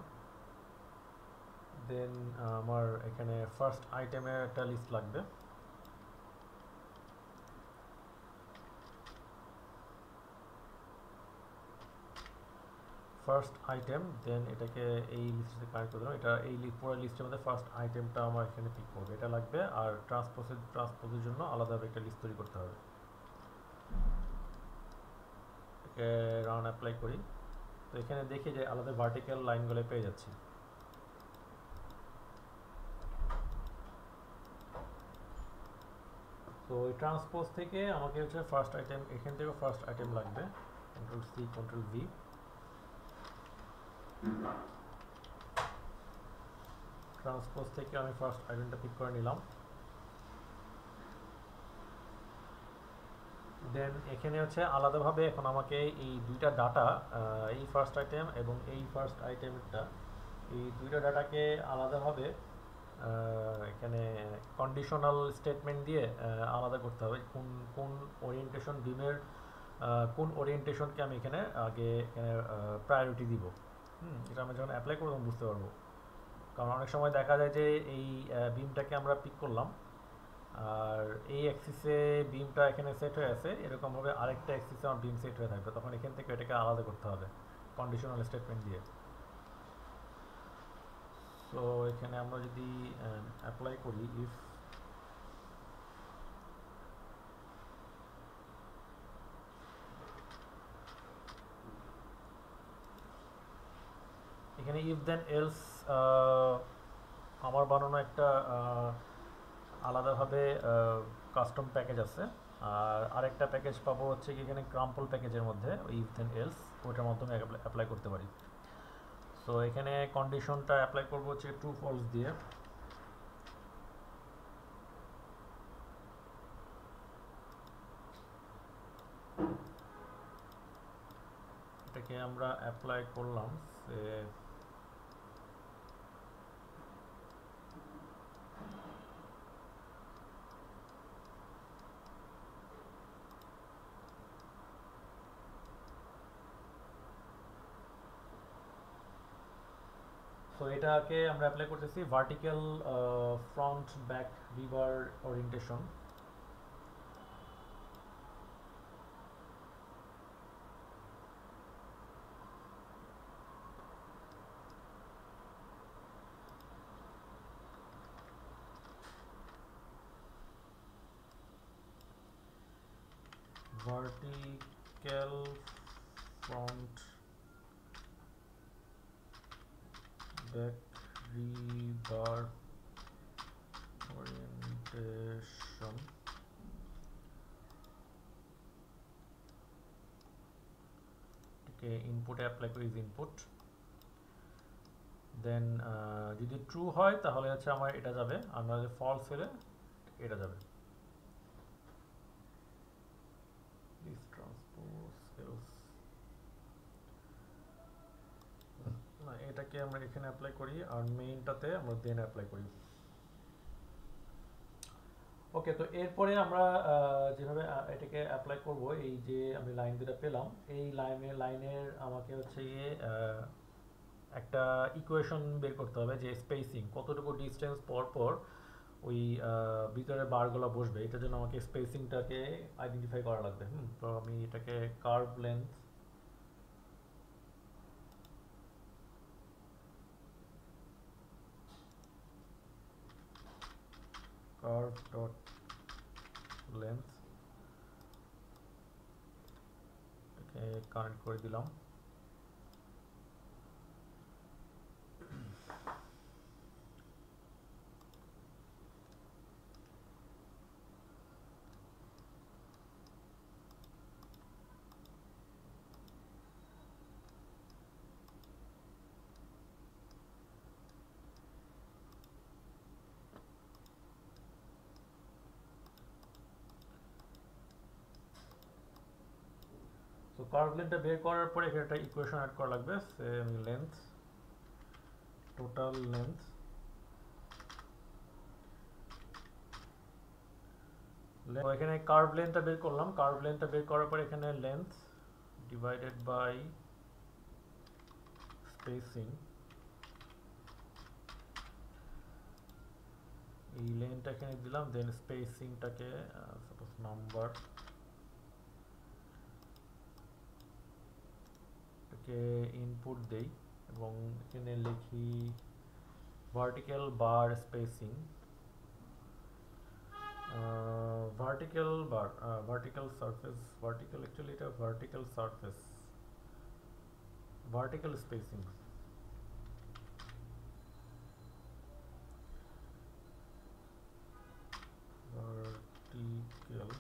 দেন আমার এখানে ফার্স্ট আইটেমের একটা লিস্ট লাগবে। ফার্স্ট আইটেম, দেন এটাকে এই লিস্টে কানেক্ট করে দিলাম। এটা এই পুরো লিস্টের মধ্যে ফার্স্ট আইটেমটা আমার এখানে পিক করবে, এটা লাগবে। আর ট্রান্সপোজের জন্য আলাদাভাবে একটা লিস্ট তৈরি করতে হবে। এটাকে রান অ্যাপ্লাই করি, তো এখানে দেখি যে আলাদা ভার্টিক্যাল লাইনগুলো পেয়ে যাচ্ছি। তো ওই ট্রান্সপোজ থেকে আমাকে হচ্ছে ফার্স্ট আইটেম, এখান থেকে ফার্স্ট আইটেম লাগবে। Control C control V. Transpose থেকে আমি ফার্স্ট আইটেমটা পিক করে নিলাম। দেন এখানে হচ্ছে আলাদাভাবে এখন আমাকে এই দুইটা ডাটা, এই ফার্স্ট আইটেম এবং এই ফার্স্ট আইটেমটা, এই দুইটা ডাটাকে আলাদাভাবে এখানে কন্ডিশনাল স্টেটমেন্ট দিয়ে আলাদা করতে হবে। কোন কোন ওরিয়েন্টেশন বিমের কোন ওরিয়েন্টেশনকে আমি এখানে আগে এখানে প্রায়োরিটি দিব। এটা আমি যখন অ্যাপ্লাই করব তখন বুঝতে পারবো। কারণ অনেক সময় দেখা যায় যে এই বিমটাকে আমরা পিক করলাম, আর এই অ্যাক্সিসে বিমটা এখানে সেট হয়ে আছে, এরকমভাবে আরেকটা অ্যাক্সিসে আমার বিম সেট হয়ে থাকবে, তখন এখান থেকে এটাকে আলাদা করতে হবে কন্ডিশনাল স্টেটমেন্ট দিয়ে। সো এখানে আমরা যদি অ্যাপ্লাই করি ইফ এখানে ইফ দেন এলস আমার বানানো একটা আলাদাভাবে কাস্টম প্যাকেজ আছে, আর আরেকটা প্যাকেজ পাবো হচ্ছে কি এখানে ক্রাম্পল প্যাকেজের মধ্যে, ওই ইফ দেন এলস ওইটার মাধ্যমে অ্যাপ্লাই করতে পারি। সো এখানে কন্ডিশনটা অ্যাপ্লাই করবো হচ্ছে ট্রু ফলস দিয়ে। এটাকে আমরা অ্যাপ্লাই করলাম, সে তো এটাকে আমরা অ্যাপ্লাই করতেছি vertical front back river orientation. Vertical front back river orientation. এটাকে ইনপুটে অ্যাপ্লাই করি, ইনপুট দেন যদি ট্রু হয় তাহলে হচ্ছে আমার এটা যাবে, আর নাহলে ফলস হলে এটা যাবে। প্লিজ ট্রান্সপোজ এলস, না এটাকে আমরা এখানে অ্যাপ্লাই করি আর মেইনটাতে আমরা দেন অ্যাপ্লাই করি। ওকে, তো এরপরে আমরা যেভাবে এটাকে অ্যাপ্লাই করব, এই যে আমি লাইন দুটো পেলাম, এই লাইনের আমাকে হচ্ছে গিয়ে একটা ইকুয়েশন বের করতে হবে যে স্পেসিং কতটুকু ডিস্টেন্স পর পর ওই ভিতরে বারগুলো বসবে, এটার জন্য আমাকে স্পেসিংটাকে আইডেন্টিফাই করা লাগবে। তো আমি এটাকে curve length curve dot length এটাকে কানেক্ট করে দিলাম। তো কার্ভ লেন্থটা বের করার পরে এখানে একটা ইকুয়েশন অ্যাড করা লাগবে, সেম লেন্থ টোটাল লেন্থ এখানে কার্ভ লেন্থটা বের করলাম। কার্ভ লেন্থটা বের করার পরে এখানে লেন্থ ডিভাইডেড বাই স্পেসিং, এই লেন্থটা এখানে দিলাম, দেন স্পেসিংটাকে সাপোজ নাম্বার এটাকে ইনপুট দেই এবং এখানে লিখি ভার্টিক্যাল বার স্পেসিং, ভার্টিক্যাল বার ভার্টিক্যাল সারফেস, ভার্টিক্যাল অ্যাকচুয়ালি এটা vertical surface, vertical spacing, vertical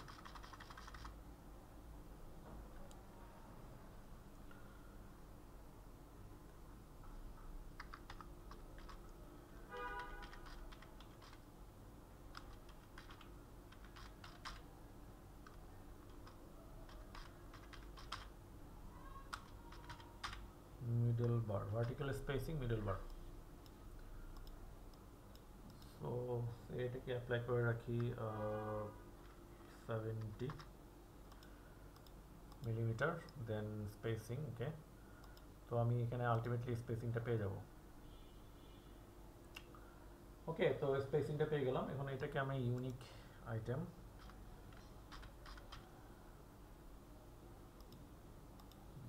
middle bar, vertical spacing middle bar। So এটাকে অ্যাপ্লাই করে রাখি 70 মিলিমিটার, দেন স্পেসিং। ওকে, তো আমি এখানে আলটিমেটলি স্পেসিংটা পেয়ে যাব। ওকে, তো স্পেসিংটা পেয়ে গেলাম। এখন এটাকে আমি ইউনিক আইটেম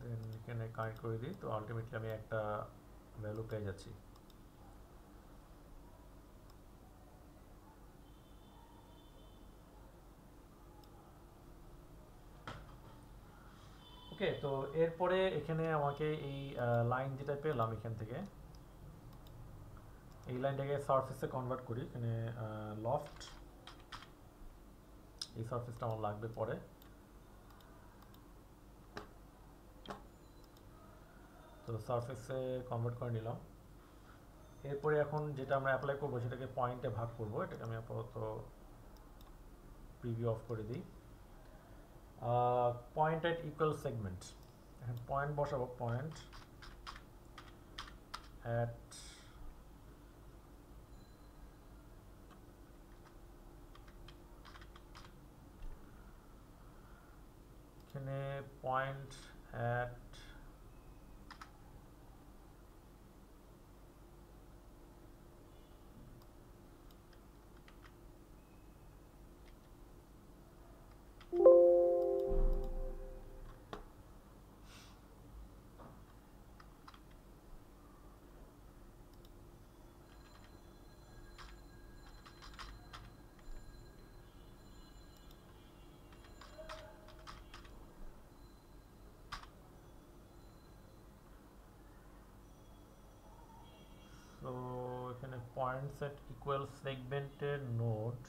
দেন এখানে কানেক্ট করে দিই, তো আলটিমেটলি আমি একটা ভ্যালু পেয়ে যাচ্ছি। ওকে, তো এরপরে এখানে আমাকে এই লাইন যেটা পেলাম এখান থেকে, এই লাইনটাকে সারফেসে কনভার্ট করি। এখানে লফট, এই সারফেসটা আমার লাগবে পরে। তো সারফেসে কনভার্ট করে নিলাম। এরপরে এখন যেটা আমরা অ্যাপ্লাই করবো সেটাকে পয়েন্টে ভাগ করবো। এটাকে আমি আপাতত প্রিভিউ অফ করে দিই। পয়েন্ট অ্যাট ইকুয়াল সেগমেন্ট, এখন পয়েন্ট বসাবো, পয়েন্ট অ্যাট এখানে পয়েন্ট অ্যাট তো এখানে পয়েন্টস এট ইকুয়াল সেগমেন্টের নোড।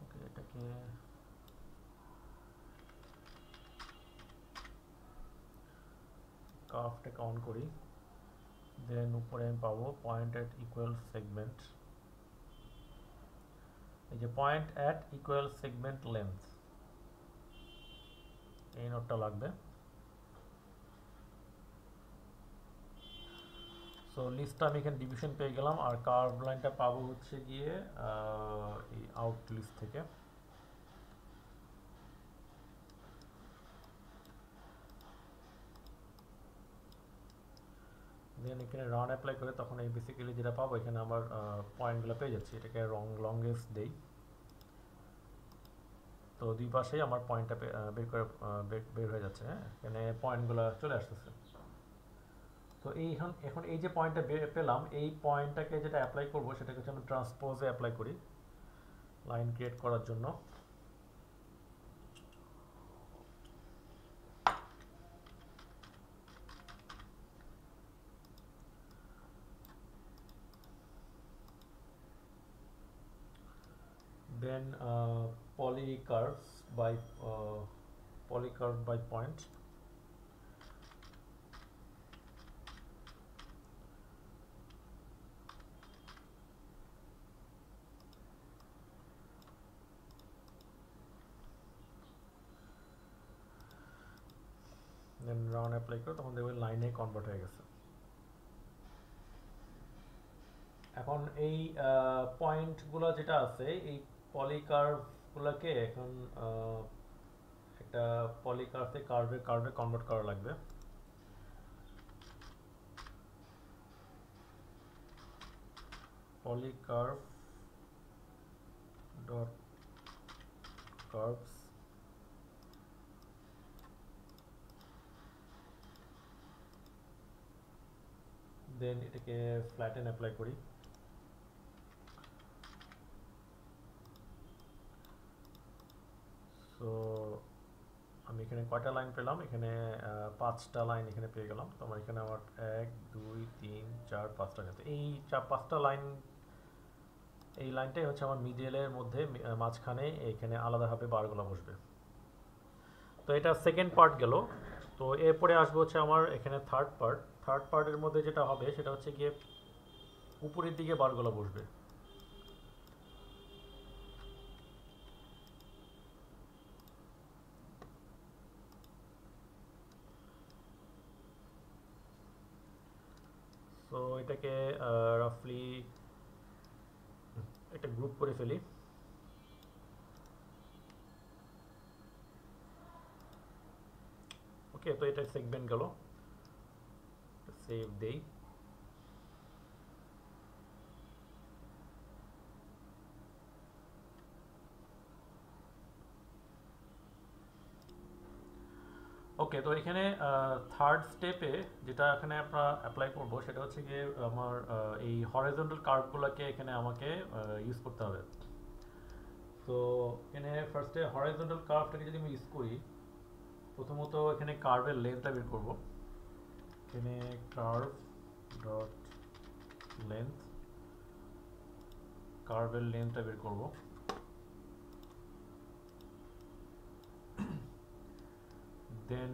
ওকে, এটাকে কার্ভটাকে অন করি, দেন উপরে আমি পাবো পয়েন্ট অ্যাট ইকুয়াল সেগমেন্ট। এই যে point at equal segment length, এই নোটটা লাগবে। সো লিস্টটা আমি এখানে ডিভিশন পেয়ে গেলাম, আর কার্ভ লাইনটা পাবো হচ্ছে গিয়ে এই আউট লিস্ট থেকে। দেন এখানে রান অ্যাপ্লাই করে তখন এই বেসিক্যালি যেটা পাবো এখানে আমার পয়েন্টগুলো পেয়ে যাচ্ছি। এটাকে লংগেস্ট দেই, তো দুই পাশেই আমার পয়েন্টটা বের হয়ে যাচ্ছে। হ্যাঁ, এখানে পয়েন্টগুলো চলে আসতেছে। তো এখন এই যে পয়েন্টটা পেলাম, এই পয়েন্টটাকে যেটা অ্যাপ্লাই করবো সেটাকে হচ্ছে আমি ট্রান্সপোজে অ্যাপ্লাই করি লাইন ক্রিয়েট করার জন্য। Then polycurve by point. Then run apply করে তখন দেখবেন লাইনে কনভার্ট হয়ে গেছে। এখন এই পয়েন্টগুলো যেটা আছে এই পলিকার্ভগুলোকে এখন একটা পলিকার্ভে কার্ভে কনভার্ট করা লাগবে। পলিকার্ভ ডট কার্ভস, দেন এটাকে ফ্ল্যাটেন অ্যাপ্লাই করি। সো আমি এখানে কয়টা লাইন পেলাম, এখানে 5টা লাইন এখানে পেয়ে গেলাম। তো আমার এখানে আমার 1 2 3 4 5টা আছে। এই 5টা লাইন, এই লাইনটাই হচ্ছে আমার মিডলের মধ্যে মাঝখানে এখানে আলাদাভাবে বারগুলো বসবে। তো এটা সেকেন্ড পার্ট গেল। তো এরপরে আসবে হচ্ছে আমার এখানে থার্ড পার্টের মধ্যে যেটা হবে সেটা হচ্ছে গিয়ে উপরের দিকে বারগুলো বসবে। সো এটাকে রাফলি একটা গ্রুপ করে ফেলি। ওকে, তো এটা সেগমেন্ট গেল, সেভ দেই। ওকে, তো এখানে থার্ড স্টেপে যেটা এখানে আমরা অ্যাপ্লাই করব সেটা হচ্ছে গিয়ে আমার এই হরাইজন্টাল কার্ভগুলোকে এখানে আমাকে ইউজ করতে হবে। তো এখানে ফার্স্টে হরাইজন্টাল কার্ভটাকে যদি আমি ইউজ করি, প্রথমত এখানে কার্ভের লেন্থটা বের করব। এখানে কার্ভ ডট লেন্থ, কার্ভের লেন্থটা বের করব। দেন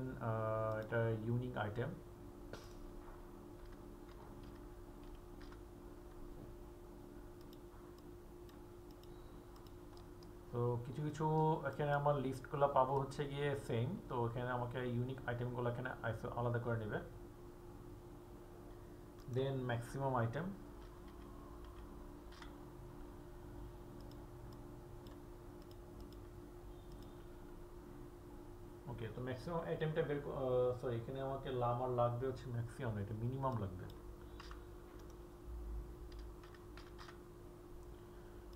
এটা ইউনিক আইটেম, তো কিছু এখানে আমার লিস্টগুলো পাবো হচ্ছে গিয়ে সেম। তো এখানে আমাকে ইউনিক আইটেমগুলো এখানে আলাদা করে নেবে। দেন ম্যাক্সিমাম আইটেম, ওকে। তো ম্যাক্সিমাম আইটেমটা বের সরি, এখানে আমাকে আমার লাগবে হচ্ছে ম্যাক্সিমাম, এটা মিনিমাম লাগবে।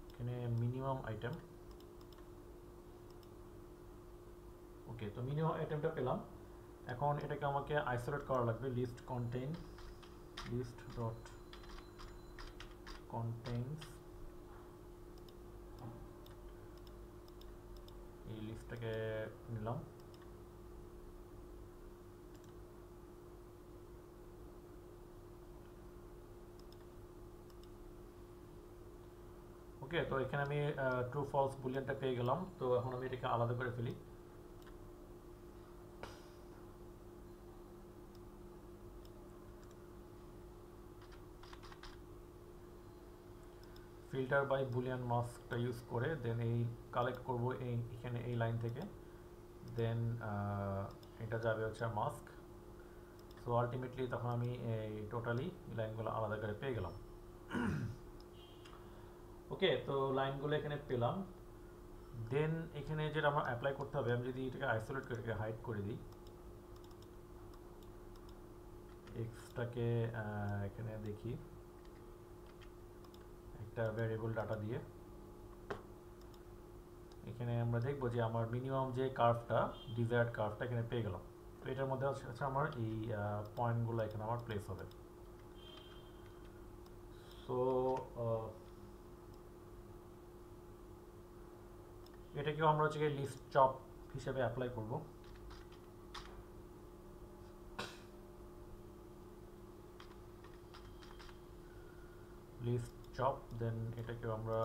এখানে মিনিমাম আইটেম, ওকে। তো মিনিমাম আইটেমটা পেলাম। এখন এটাকে আমাকে আইসোলেট করা লাগবে। List contain, list dot contains, এই লিস্টটাকে নিলাম। ওকে, তো এখানে আমি ট্রু ফলস বুলিয়ানটা পেয়ে গেলাম। তো এখন আমি এটাকে আলাদা করে ফেলি। ফিল্টার বাই বুলিয়ান মাস্কটা ইউজ করে দেন এই কালেক্ট করব এখানে এই লাইন থেকে, দেন এটা যাবে হচ্ছে মাস্ক। সো আলটিমেটলি তখন আমি এই টোটালি লাইনগুলো আলাদা করে পেয়ে গেলাম। ওকে, তো লাইনগুলো এখানে পেলাম। দেন এখানে যেটা আমার অ্যাপ্লাই করতে হবে, আমি যদি এটাকে আইসোলেট করে এটাকে হাইড করে দিই, এক্সটাকে এখানে দেখি একটা ভ্যারিয়েবল ডাটা দিয়ে, এখানে আমরা দেখবো যে আমার মিনিমাম যে কার্ভটা, ডিজায়ার্ড কার্ভটা এখানে পেয়ে গেলাম। তো এটার মধ্যে হচ্ছে আমার এই পয়েন্টগুলো এখানে আমার প্লেস হবে। সো এটাকেও আমরা হচ্ছে লিস্ট চপ হিসেবে অ্যাপ্লাই করব। লিস্ট চপ, দেন এটাকেও আমরা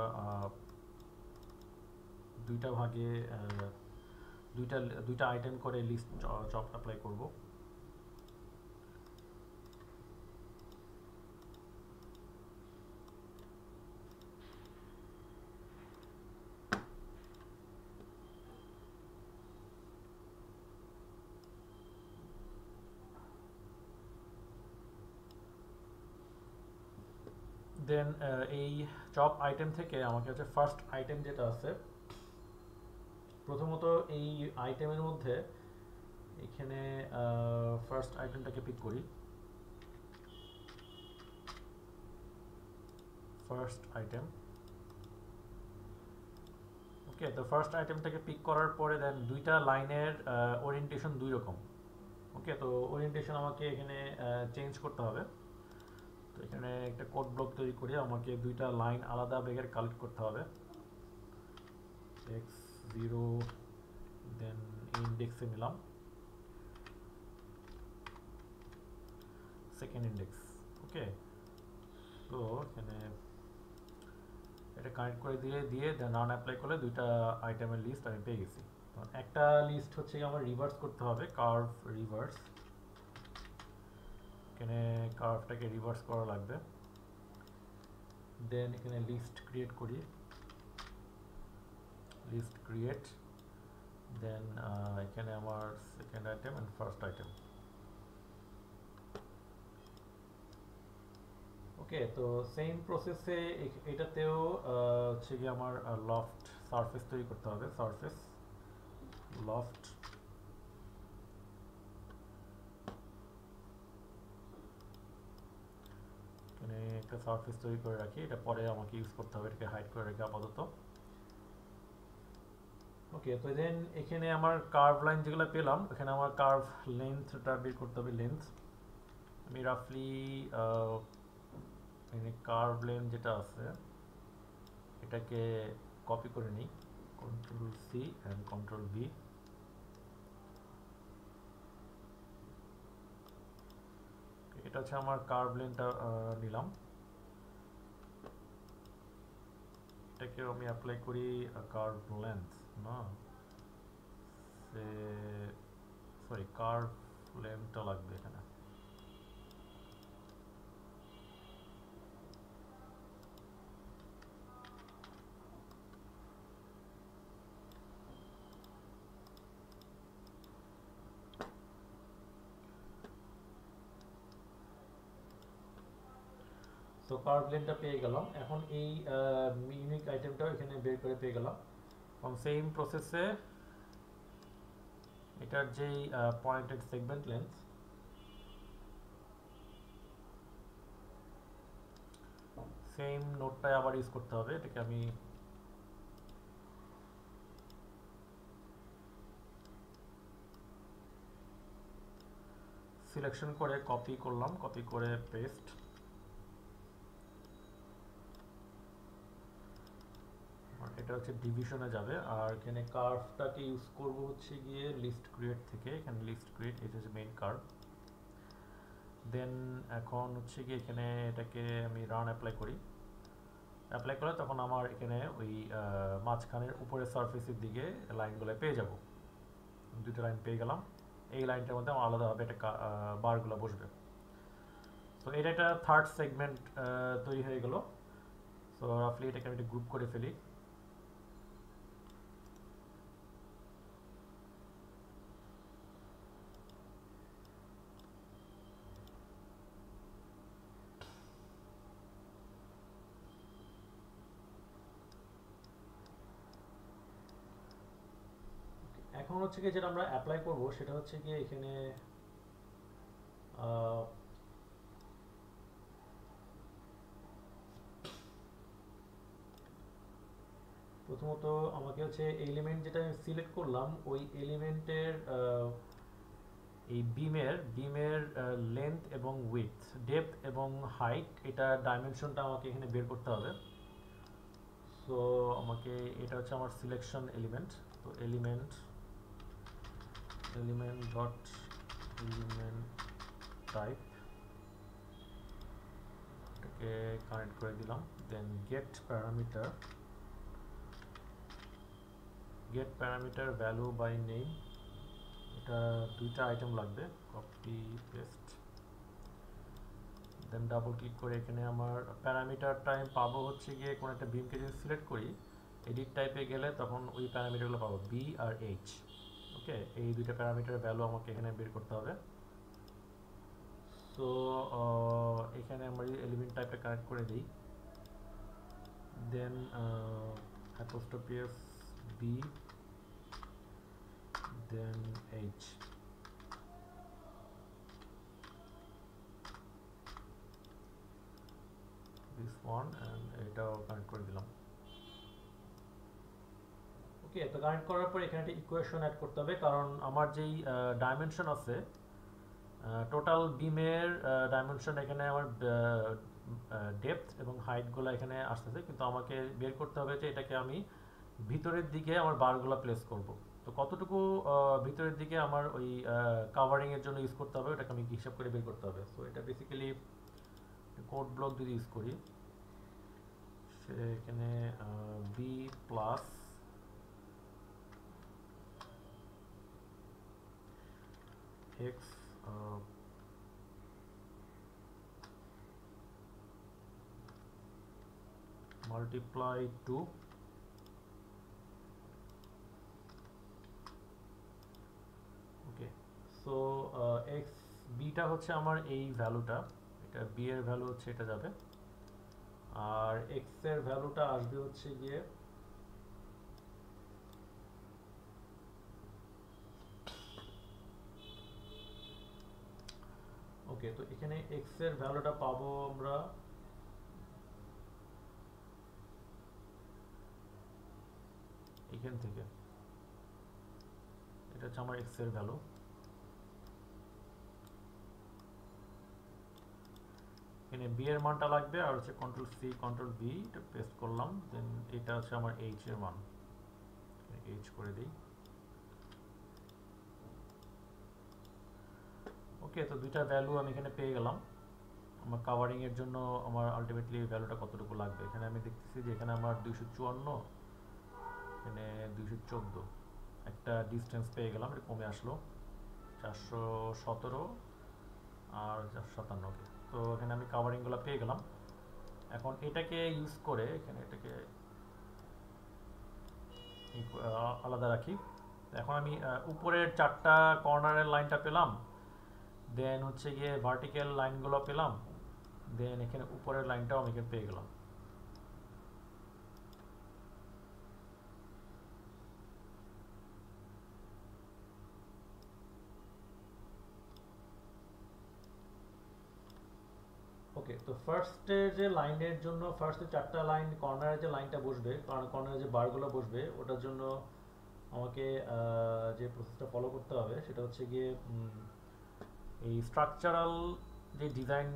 দুইটা ভাগে দুইটা আইটেম করে লিস্ট চপ অ্যাপ্লাই করব। দেন এই চপ আইটেম থেকে আমাকে হচ্ছে ফার্স্ট আইটেম যেটা আছে, প্রথমত এই আইটেমের মধ্যে এখানে ফার্স্ট আইটেমটাকে পিক করি। ফার্স্ট আইটেম, ওকে, তো ফার্স্ট আইটেমটাকে পিক করার পরে দেন দুইটা লাইনের ওরিয়েন্টেশন দুই রকম। ওকে, তো ওরিয়েন্টেশন আমাকে এখানে চেঞ্জ করতে হবে। তো এখানে একটা কোড ব্লক তৈরি করে আমাকে দুইটা লাইন আলাদা বেগের কালেক্ট করতে হবে। x0 দেন ইন্ডেক্সে নিলাম সেকেন্ড ইন্ডেক্স। ওকে, তো এখানে এটা কানেক্ট করে দিয়ে দেন রান অ্যাপ্লাই করলে দুইটা আইটেমের লিস্ট আমি পেয়ে গেছি। একটা লিস্ট হচ্ছে আমার রিভার্স করতে হবে, কার্ভ রিভার্স। এখানে কার্ভটাকে রিভার্স করা লাগবে। দেন এখানে লিস্ট ক্রিয়েট করি, লিস্ট ক্রিয়েট, দেন এখানে আমার second item and first item. Okay, তো সেম প্রসেসে এটাতেও হচ্ছে কি আমার লফট সারফেস তৈরি করতে হবে। সারফেস লফট, এখানে একটা সারফেস তৈরি করে রাখি, এটা পরে আমাকে ইউজ করতে হবে, এটাকে হাইড করে রাখি আপাতত। ওকে, তো দেন এখানে আমার কার্ভ লাইন যেগুলো পেলাম, এখানে আমার কার্ভ লেন্থটা বের করতে হবে। লেন্থ আমি রাফলি এখানে কার্ভ লেন্থ যেটা আছে এটাকে কপি করে নিই, control C and control V. এটা হচ্ছে আমার কার্ভ লেন্থটা নিলাম, এটাকেও আমি অ্যাপ্লাই করি কার্ভ লেন্থ, না সরি কার্ভ লেন্থটা লাগবে এখানে। সো কার্ভ লেন্থটা পেয়ে গেলাম। এখন এই ইউনিক আইটেমটাও এখানে বের করে পেয়ে গেলাম। এবং সেম প্রসেসে এটার যেই পয়েন্টেড সেগমেন্ট লেন্থ, সেম নোটটাই আবার ইউজ করতে হবে। এটাকে আমি সিলেকশন করে কপি করলাম, কপি করে পেস্ট। এটা হচ্ছে ডিভিশনে যাবে, আর এখানে কার্ভটাকে ইউজ করব হচ্ছে গিয়ে লিস্ট ক্রিয়েট থেকে। এখানে লিস্ট ক্রিয়েট, এটা হচ্ছে মেইন কার্ভ। দেন এখন হচ্ছে গিয়ে এখানে এটাকে আমি রান অ্যাপ্লাই করি। অ্যাপ্লাই করলে তখন আমার এখানে ওই মাঝখানের উপরের সারফেসের দিকে লাইনগুলো পেয়ে যাব। দুটো লাইন পেয়ে গেলাম। এই লাইনটার মধ্যে আমার আলাদাভাবে একটা বারগুলো বসবে। তো এটা একটা থার্ড সেগমেন্ট তৈরি হয়ে গেল। সো সো রাফলি এটাকে আমি একটা গ্রুপ করে ফেলি। এখন হচ্ছে কি যেটা আমরা অ্যাপ্লাই করব সেটা হচ্ছে কি এখানে আহ, প্রথমত আমাকে হচ্ছে এলিমেন্ট যেটা আমি সিলেক্ট করলাম ওই এলিমেন্টের এই বিমের লেন্থ এবং উইডথ, ডেপথ এবং হাইট, এটা ডাইমেনশনটা আমাকে এখানে বের করতে হবে। সো আমাকে এটা হচ্ছে আমার সিলেকশন এলিমেন্ট। তো এলিমেন্ট ডট এলিমেন্ট টাইপ, এটাকে কানেক্ট করে দিলাম। Then get parameter value by name, এটা দুইটা আইটেম লাগবে, copy paste. Then double click করে এখানে আমার প্যারামিটারটা আমি পাবো হচ্ছে গিয়ে কোনো একটা বিমকে যদি সিলেক্ট করি এডিট টাইপে গেলে তখন ওই প্যারামিটারগুলো পাবো, বি আর এইচ। ওকে, এই দুইটা প্যারামিটার ভ্যালু আমাকে এখানে বের করতে হবে। সো এখানে আমরা এলিমেন্ট টাইপে কানেক্ট করে দিই। Then apostrophe B, then H. This one and এটাও কানেক্ট করে দিলাম। ওকে, তো কানেক্ট করার পর এখানে একটা ইকুয়েশন অ্যাড করতে হবে, কারণ আমার যেই ডাইমেনশন আছে টোটাল বিমের ডাইমেনশন এখানে আমার ডেপথ এবং হাইটগুলো এখানে আসতেছে, কিন্তু আমাকে বের করতে হবে যে এটাকে আমি ভিতরের দিকে আমার বারগুলো প্লেস করব। তো কতটুকু ভিতরের দিকে আমার ওই কাভারিং এর জন্য ইউজ করতে হবে ওটাকে আমি হিসাব করে বের করতে হবে। সো এটা বেসিক্যালি কোড ব্লক যদি ইউজ করি সেখানে বি প্লাস এক্স multiply 2 ওকে। সো এক্স বিটা হচ্ছে আমার এই ভ্যালুটা, এটা বি এর ভ্যালু হচ্ছে এটা যাবে, আর এক্স এর ভ্যালুটা আসবে হচ্ছে গিয়ে ওকে। তো এখানে এক্স এর ভ্যালুটা পাবো আমরা এখান থেকে, এটা হচ্ছে আমার এক্স এর ভ্যালু। এখানে বি এর মানটা লাগবে আর হচ্ছে কন্ট্রোল সি কন্ট্রোল ভি, এটা পেস্ট করলাম। দেন এটা হচ্ছে আমার এইচ এর মান, এইচ করে দিই। ওকে, তো দুইটা ভ্যালু আমি এখানে পেয়ে গেলাম। আমার কাভারিং এর জন্য আমার আলটিমেটলি ভ্যালুটা কতটুকু লাগবে, এখানে আমি দেখতেছি যে এখানে আমার 254, এখানে 214, একটা ডিস্টেন্স পেয়ে গেলাম, এটা কমে আসলো 417 আর 457। তো এখানে আমি কাভারিংগুলো পেয়ে গেলাম। এখন এটাকে ইউজ করে এখানে এটাকে আলাদা রাখি। এখন আমি উপরের চারটা কর্নারের লাইনটা পেলাম, দেন হচ্ছে গিয়ে ভার্টিক্যাল লাইনগুলো পেলাম, দেন এখানে উপরের লাইনটাও আমি এখানে পেয়ে গেলাম। ওকে, তো ফার্স্টের যে লাইনের জন্য ফার্স্টে চারটা লাইন কর্নারে যে লাইনটা বসবে, কারণ কর্নারে যে বারগুলো বসবে ওটার জন্য আমাকে যে প্রসেসটা ফলো করতে হবে সেটা হচ্ছে গিয়ে এই স্ট্রাকচারাল যে ডিজাইন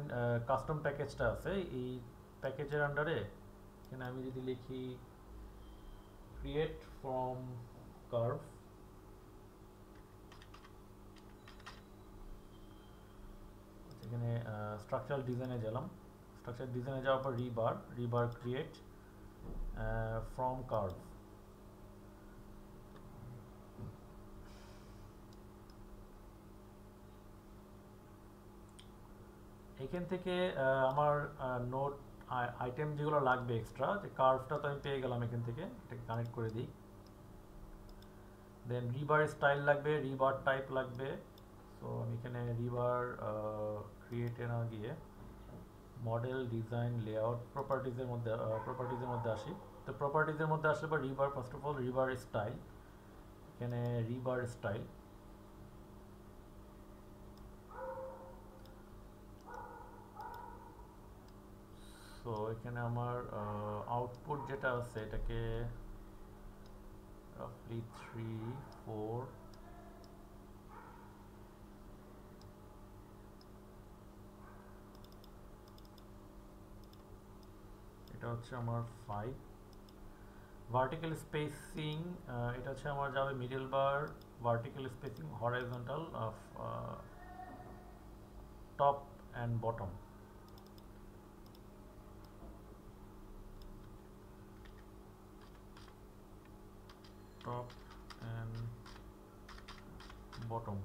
কাস্টম প্যাকেজটা আছে এই প্যাকেজের আন্ডারে এখানে আমি যদি লিখি ক্রিয়েট ফ্রম কার্ভ, এখানে স্ট্রাকচারাল ডিজাইনে গেলাম। স্ট্রাকচার ডিজাইনে যাওয়ার পর রিবার ক্রিয়েট ফ্রম কার্ভ। এখান থেকে আমার নোট আইটেম যেগুলো লাগবে এক্সট্রা, যে কার্ভটা তো আমি পেয়ে গেলাম এখান থেকে, এটাকে কানেক্ট করে দিই। দেন রিবার স্টাইল লাগবে, রিবার টাইপ লাগবে। সো আমি এখানে রিবার ক্রিয়েটে না গিয়ে মডেল ডিজাইন লেআউট প্রপার্টিজের মধ্যে আসি। তো প্রপার্টিজের মধ্যে আসলে পর রিবার, ফার্স্ট অফ অল রিবার স্টাইল, এখানে রিবার স্টাইল। সো এখানে আমার আউটপুট যেটা আছে এটাকে রাফলি 3 4, এটা হচ্ছে আমার 5। ভার্টিক্যাল স্পেসিং, এটা হচ্ছে আমার যাবে middle bar, vertical spacing horizontal of top and bottom. Top and bottom.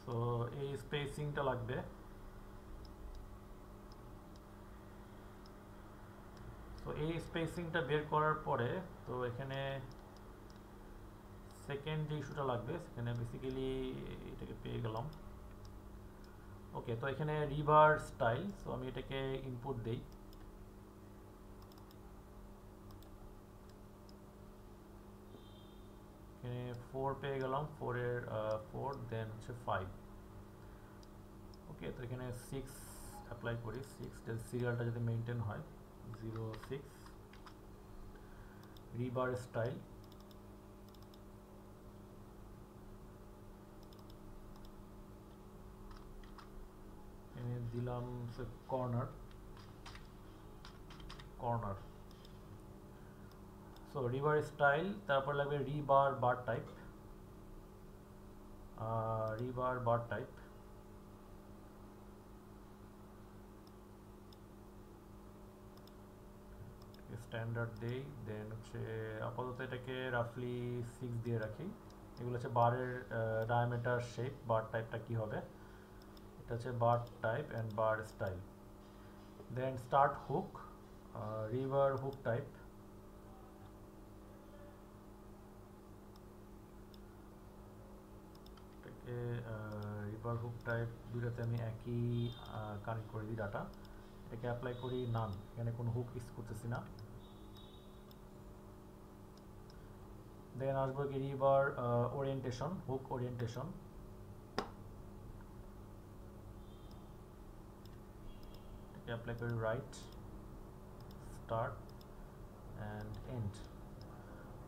So এই স্পেসিংটা লাগবে। তো এই স্পেসিংটা বের করার পরে তো এখানে সেকেন্ড যে ইস্যুটা লাগবে, সেখানে বেসিক্যালি এটাকে পেয়ে গেলাম। ওকে, তো এখানে রিভার স্টাইল, সো আমি এটাকে ইনপুট দেই। এখানে 4 পেয়ে গেলাম, 4 এর 4, দেন হচ্ছে 5। ওকে, তো এখানে 6 অ্যাপ্লাই করি, 6 যদি সিরিয়ালটা যদি মেনটেন হয়, 0 6 রিবার স্টাইল। এখানে দিলাম corner corner. So river style, তারপর লাগবে রিবার বার টাইপ, রিবার বার টাইপ। স্ট্যান্ডার্ড দেই, দেন হচ্ছে আপাতত এটাকে রাফলি 6 দিয়ে রাখি। এগুলো হচ্ছে বারের ডায়ামিটার শেপ, বার টাইপটা কি হবে, এটা হচ্ছে bar type and bar style. Then start hook, river hook type. এটাকে রিভার হুক টাইপ দুটাতে আমি একই কানেক্ট করে দিই ডাটা। এটাকে অ্যাপ্লাই করি নান, এখানে কোনো হুক ইউজ করতেছি না। দেন আসবো কি রিভার ওরিয়েন্টেশন, হুক ওরিয়েন্টেশন। এটাকে অ্যাপ্লাই করি right, start and end.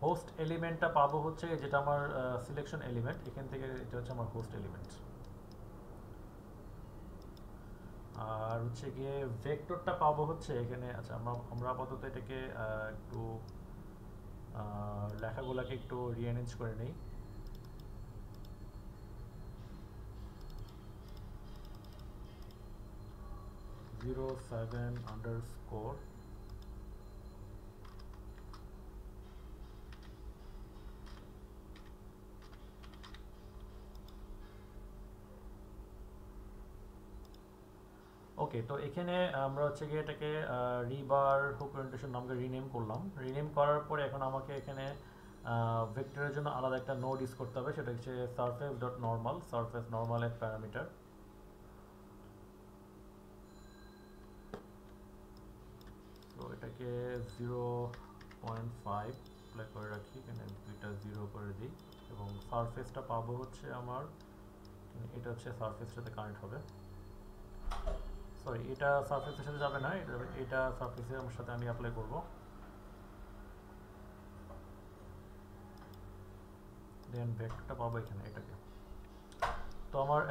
Host এলিমেন্টটা পাবো হচ্ছে যেটা আমার সিলেকশন এলিমেন্ট, এখান থেকে এটা হচ্ছে আমার হোস্ট এলিমেন্ট। আর হচ্ছে গিয়ে ভেক্টরটা পাবো হচ্ছে এখানে। আচ্ছা, আমরা আপাতত এটাকে একটু লেখাগুলোকে একটু রিঅ্যারেঞ্জ করে নেই। জিরো 7 আন্ডারস্কোর ওকে। তো এখানে আমরা হচ্ছে গিয়ে এটাকে রিবার হুক ওরিয়েন্টেশন নামকে রিনেম করলাম। রিনেম করার পরে এখন আমাকে এখানে ভেক্টরের জন্য আলাদা একটা নোড ইউজ করতে হবে, সেটা হচ্ছে সারফেস ডট নর্মাল, সারফেস নর্মালের প্যারামিটার। তো এটাকে 0.5 অ্যাপ্লাই করে রাখি, এখানে দুইটা 0 করে দিই। এবং সারফেসটা পাবো হচ্ছে আমার, এটা হচ্ছে সারফেসটাতে কানেক্ট হবে। সরি, এটা সারফেসের সাথে যাবে না, এটা সারফেসের সাথে আমি অ্যাপ্লাই করব। দেন ভেক্টরটা পাবো এখানে, এটাকে। তো আমার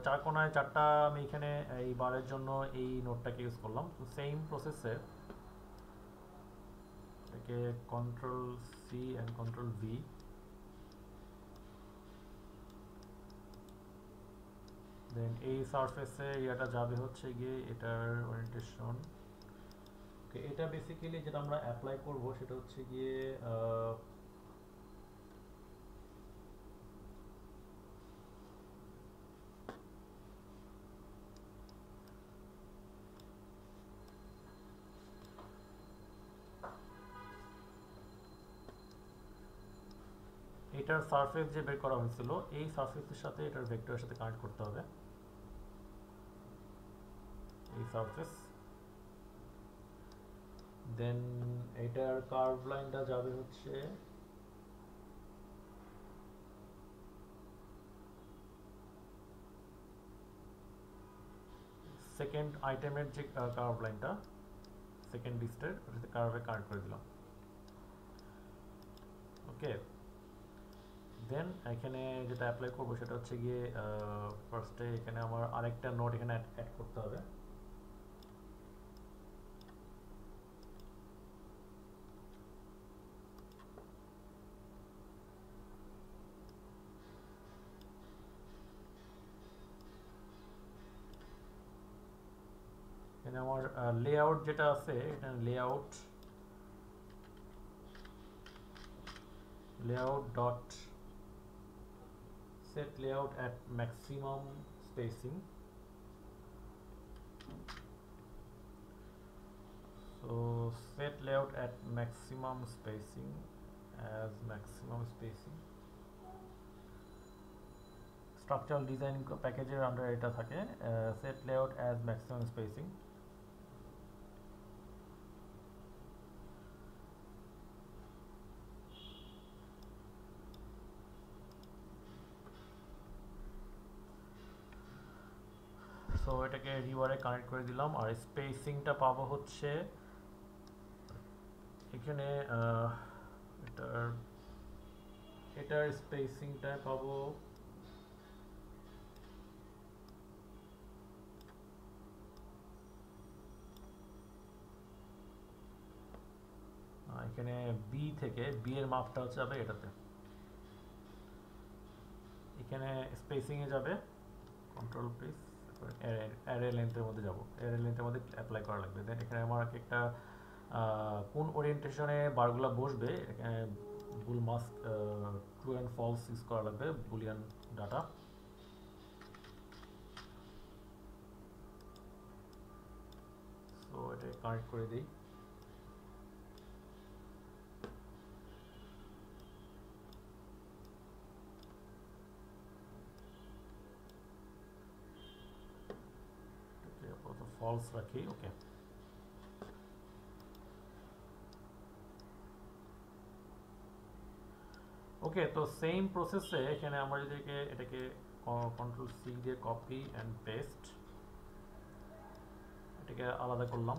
চার কোণায় চারটা আমি এখানে এই বারের জন্য এই নোটটাকে ইউজ করলাম। তো সেম প্রসেসে এটাকে control C and control V, then এই সারফেসে ইয়াটা যাবে হচ্ছে গিয়ে এটার ওরিয়েন্টেশন। ওকে, এটা বেসিক্যালি যেটা আমরা অ্যাপ্লাই করব সেটা হচ্ছে গিয়ে এটার সারফেস যে বের করা হয়েছিল এই সারফেসের সাথে এটার ভেক্টরের সাথে কানেক্ট করতে হবে, এই সারফেস। দেন এটার কার্ভ লাইনটা যাবে হচ্ছে সেকেন্ড আইটেমের যে কার্ভ লাইনটা সেকেন্ড লিস্টের ওটাতে কার্ভে কানেক্ট করে দিলাম। ওকে, দেন এখানে যেটা অ্যাপ্লাই করবো সেটা হচ্ছে গিয়ে ফার্স্টে এখানে আমার আরেকটা নোট এখানে অ্যাড করতে হবে। এখানে আমার লেআউট যেটা আছে এটা layout dot set layout at maximum spacing. So set layout at maximum spacing as maximum spacing. Structural design প্যাকেজের আন্ডারে এটা থাকে set layout as maximum spacing. So এটাকে রিওয়ারে কানেক্ট করে দিলাম। আর স্পেসিংটা পাবো হচ্ছে এখানে এটার স্পেসিংটা পাবো এখানে বি থেকে বি এর মাপটা হচ্ছে যাবে এটাতে, এখানে স্পেসিং এ যাবে কন্ট্রোল প্রেস অ্যারে লেন্থের মধ্যে যাব, অ্যারে লেন্থের মধ্যে অ্যাপ্লাই করা লাগবে। দেন এখানে আমার একটা কোন ওরিয়েন্টেশনে বারগুলো বসবে এখানে bool mask true and false use করা লাগবে, বুলিয়ান ডাটা। সো এটা কানেক্ট করে দিই। ফলস রাখি, ওকে। ওকে, তো সেম প্রসেসে এখানে আমরা যদি এটাকে কন্ট্রোল সি দিয়ে কপি অ্যান্ড পেস্ট, এটাকে আলাদা করলাম।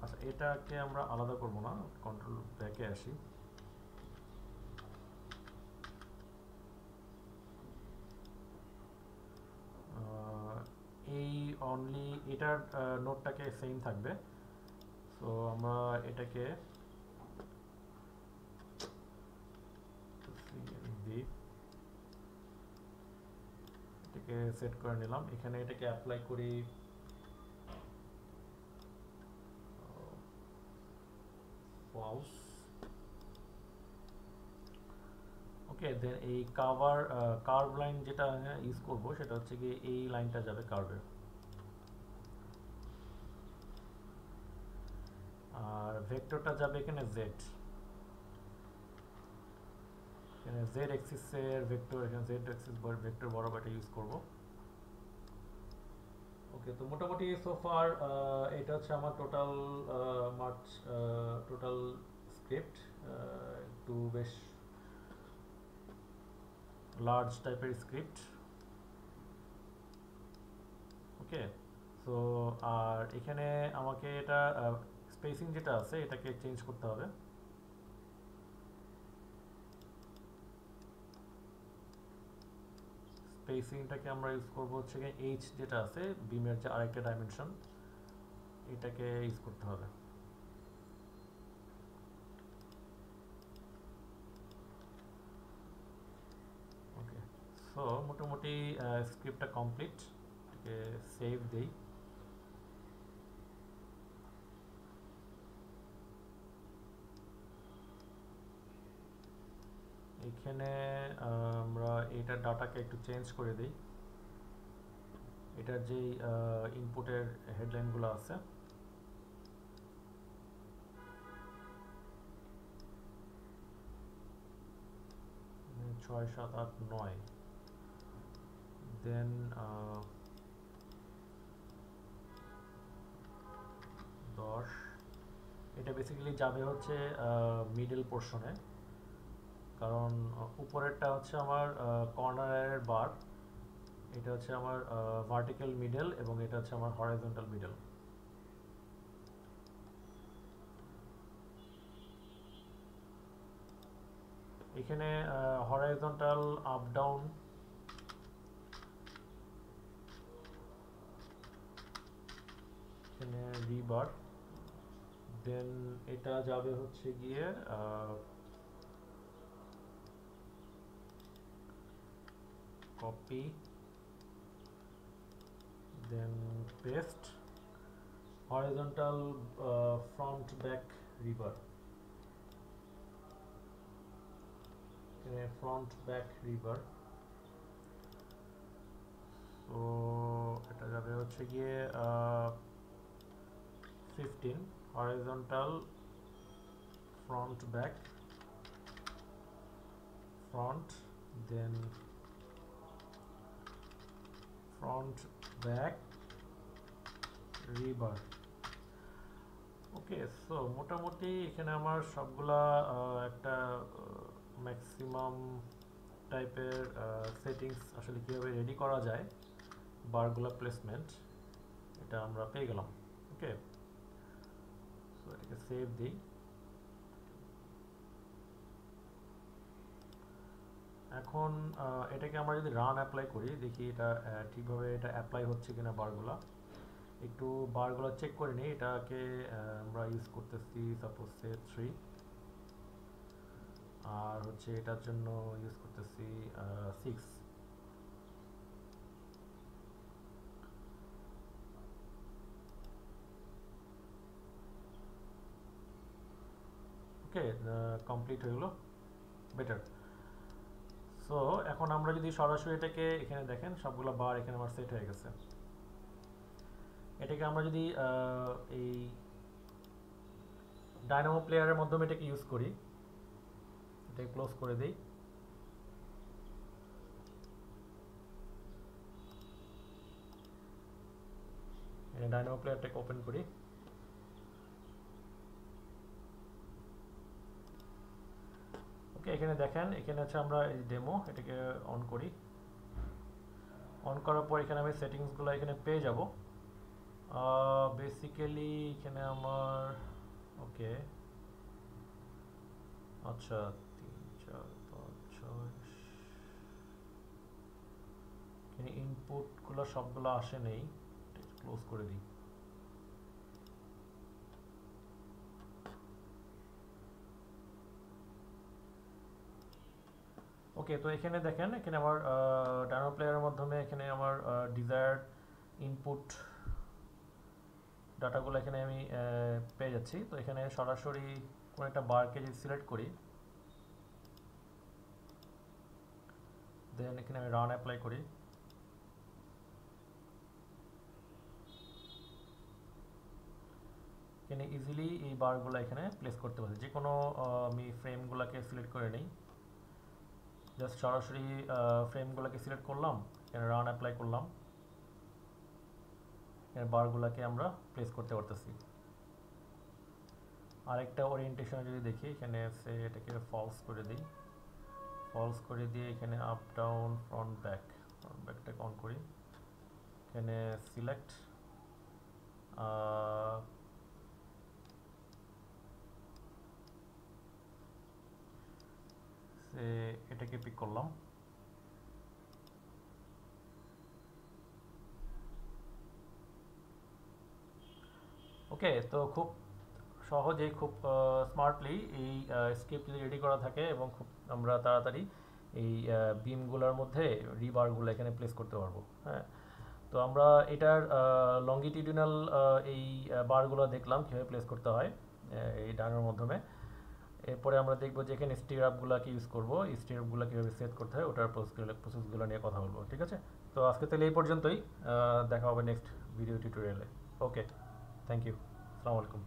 আচ্ছা, এটাকে আমরা আলাদা করব না, কন্ট্রোল ব্যাকে আসি। এই অনলি এটার নোটটাকে সেম থাকবে। সো আমরা এটাকে সেট করে নিলাম। এখানে এটাকে অ্যাপ্লাই করি ফলস। ওকে, দেন এই কার্ভ লাইন যেটা ইউজ করব সেটা হচ্ছে কি এই লাইনটা যাবে কার্ভে, আর ভেক্টরটা যাবে এখানে জেড, এখানে জেড এক্সিসের ভেক্টর, এখানে জেড এক্সিস ভেক্টর বরাবর এটা ইউজ করব। ওকে, তো মোটামুটি সো ফার এটা হচ্ছে আমার টোটাল টোটাল স্ক্রিপ্ট, একটু বেশ লার্জ টাইপের স্ক্রিপ্ট। ওকে, সো আর এখানে আমাকে এটা স্পেসিং যেটা আছে এটাকে চেঞ্জ করতে হবে। স্পেসিংটাকে আমরা ইউজ করব হচ্ছে এইচ যেটা আছে বিমের যে আরেকটা ডাইমেনশন, এটাকে ইউজ করতে হবে। ওকে, সো মোটামুটি স্ক্রিপ্টটা কমপ্লিট, এটাকে সেভ দেই। এখানে আমরা এটার ডাটাকে একটু চেঞ্জ করে দিই, এটার যে ইনপুটের হেডলাইনগুলো আছে 6 7 8 9, দেন 10। এটা বেসিক্যালি যাবে হচ্ছে মিডল পোর্শনে, কারণ উপরেরটা হচ্ছে আমার কর্নারের বার, এটা হচ্ছে আমার ভার্টিক্যাল মিডল এবং এটা হচ্ছে আমার হরাইজন্টাল মিডল। এখানে হরাইজন্টাল আপ ডাউন, এখানে রিবার, দেন এটা যাবে হচ্ছে গিয়ে কপি, দেন পেস্ট, হরাইজন্টাল ফ্রন্ট ব্যাক রিবার, এখানে ফ্রন্ট ব্যাক রিবার। তো এটা যাবে হচ্ছে গিয়ে 15 horizontal front back front, then front back rebar। ওকে, সো মোটামুটি এখানে আমার সবগুলা একটা ম্যাক্সিমাম টাইপের সেটিংস আসলে কীভাবে রেডি করা যায়, বারগুলা প্লেসমেন্ট, এটা আমরা পেয়ে গেলাম। ওকে, সো এটাকে সেভ দিই। এখন এটাকে আমরা যদি রান অ্যাপ্লাই করি, দেখি এটা ঠিকভাবে এটা অ্যাপ্লাই হচ্ছে কিনা বারগুলা। একটু বারগুলা চেক করে নিই। এটাকে আমরা ইউজ করতেছি সাপোজ সে 3, আর হচ্ছে এটার জন্য ইউজ করতেছি 6। ওকে, কমপ্লিট হয়ে গেলো, বেটার। সো এখন আমরা যদি সরাসরি এটাকে এখানে দেখেন সবগুলো বার এখানে আমার সেট হয়ে গেছে। এটাকে আমরা যদি এই ডায়নামো প্লেয়ারের মাধ্যমে এটাকে ইউজ করি, এটাকে ক্লোজ করে দিই, ডায়নামো প্লেয়ারটাকে ওপেন করি। ওকে, এখানে দেখেন এখানে হচ্ছে আমরা এই ডেমো, এটাকে অন করি। অন করার পর এখানে আমি সেটিংসগুলো এখানে পেয়ে যাব। বেসিক্যালি এখানে আমার ওকে, আচ্ছা 3 4 5 6, এখানে ইনপুটগুলো সবগুলো আসে নেই, ক্লোজ করে দিই। ওকে, তো এখানে দেখেন এখানে আমার ডায়নামো প্লেয়ারের মাধ্যমে এখানে আমার ডিজায়ার্ড ইনপুট ডাটাগুলো এখানে আমি পেয়ে যাচ্ছি। তো এখানে সরাসরি কোনো একটা বারকে যদি সিলেক্ট করি, দেন এখানে আমি রান অ্যাপ্লাই করি, এখানে ইজিলি এই বারগুলো এখানে প্লেস করতে পারছি। যে কোনো আমি ফ্রেমগুলোকে সিলেক্ট করে নিই, জাস্ট সরাসরি ফ্রেমগুলোকে সিলেক্ট করলাম, এখানে রান অ্যাপ্লাই করলাম, এখানে বারগুলোকে আমরা প্লেস করতে পারতেছি। আরেকটা ওরিয়েন্টেশনে যদি দেখি, এখানে সে এটাকে ফলস করে দিই, ফলস করে দিয়ে এখানে আপ ডাউন ফ্রন্ট ব্যাকটাকে অন করি, এখানে সিলেক্ট এটাকে পিক করলাম। ওকে, তো খুব সহজেই খুব স্মার্টলি এই স্ক্রিপ্ট যদি রেডি করা থাকে এবং খুব আমরা তাড়াতাড়ি এই বিমগুলোর মধ্যে রিবারগুলো এখানে প্লেস করতে পারবো। হ্যাঁ, তো আমরা এটার লঙ্গিটিউডিনাল এই বারগুলো দেখলাম কীভাবে প্লেস করতে হয় এই ডানের মাধ্যমে। এরপরে আমরা দেখবো যে এখানে স্টিরাপগুলোকে ইউজ করবো, এই স্টিরাপগুলো কীভাবে সেট করতে হয় ওটার প্রসেসগুলো নিয়ে কথা বলবো। ঠিক আছে, তো আজকে তাহলে এই পর্যন্তই, দেখা হবে নেক্সট ভিডিও টিউটোরিয়ালে। ওকে, থ্যাংক ইউ, আসসালামু আলাইকুম।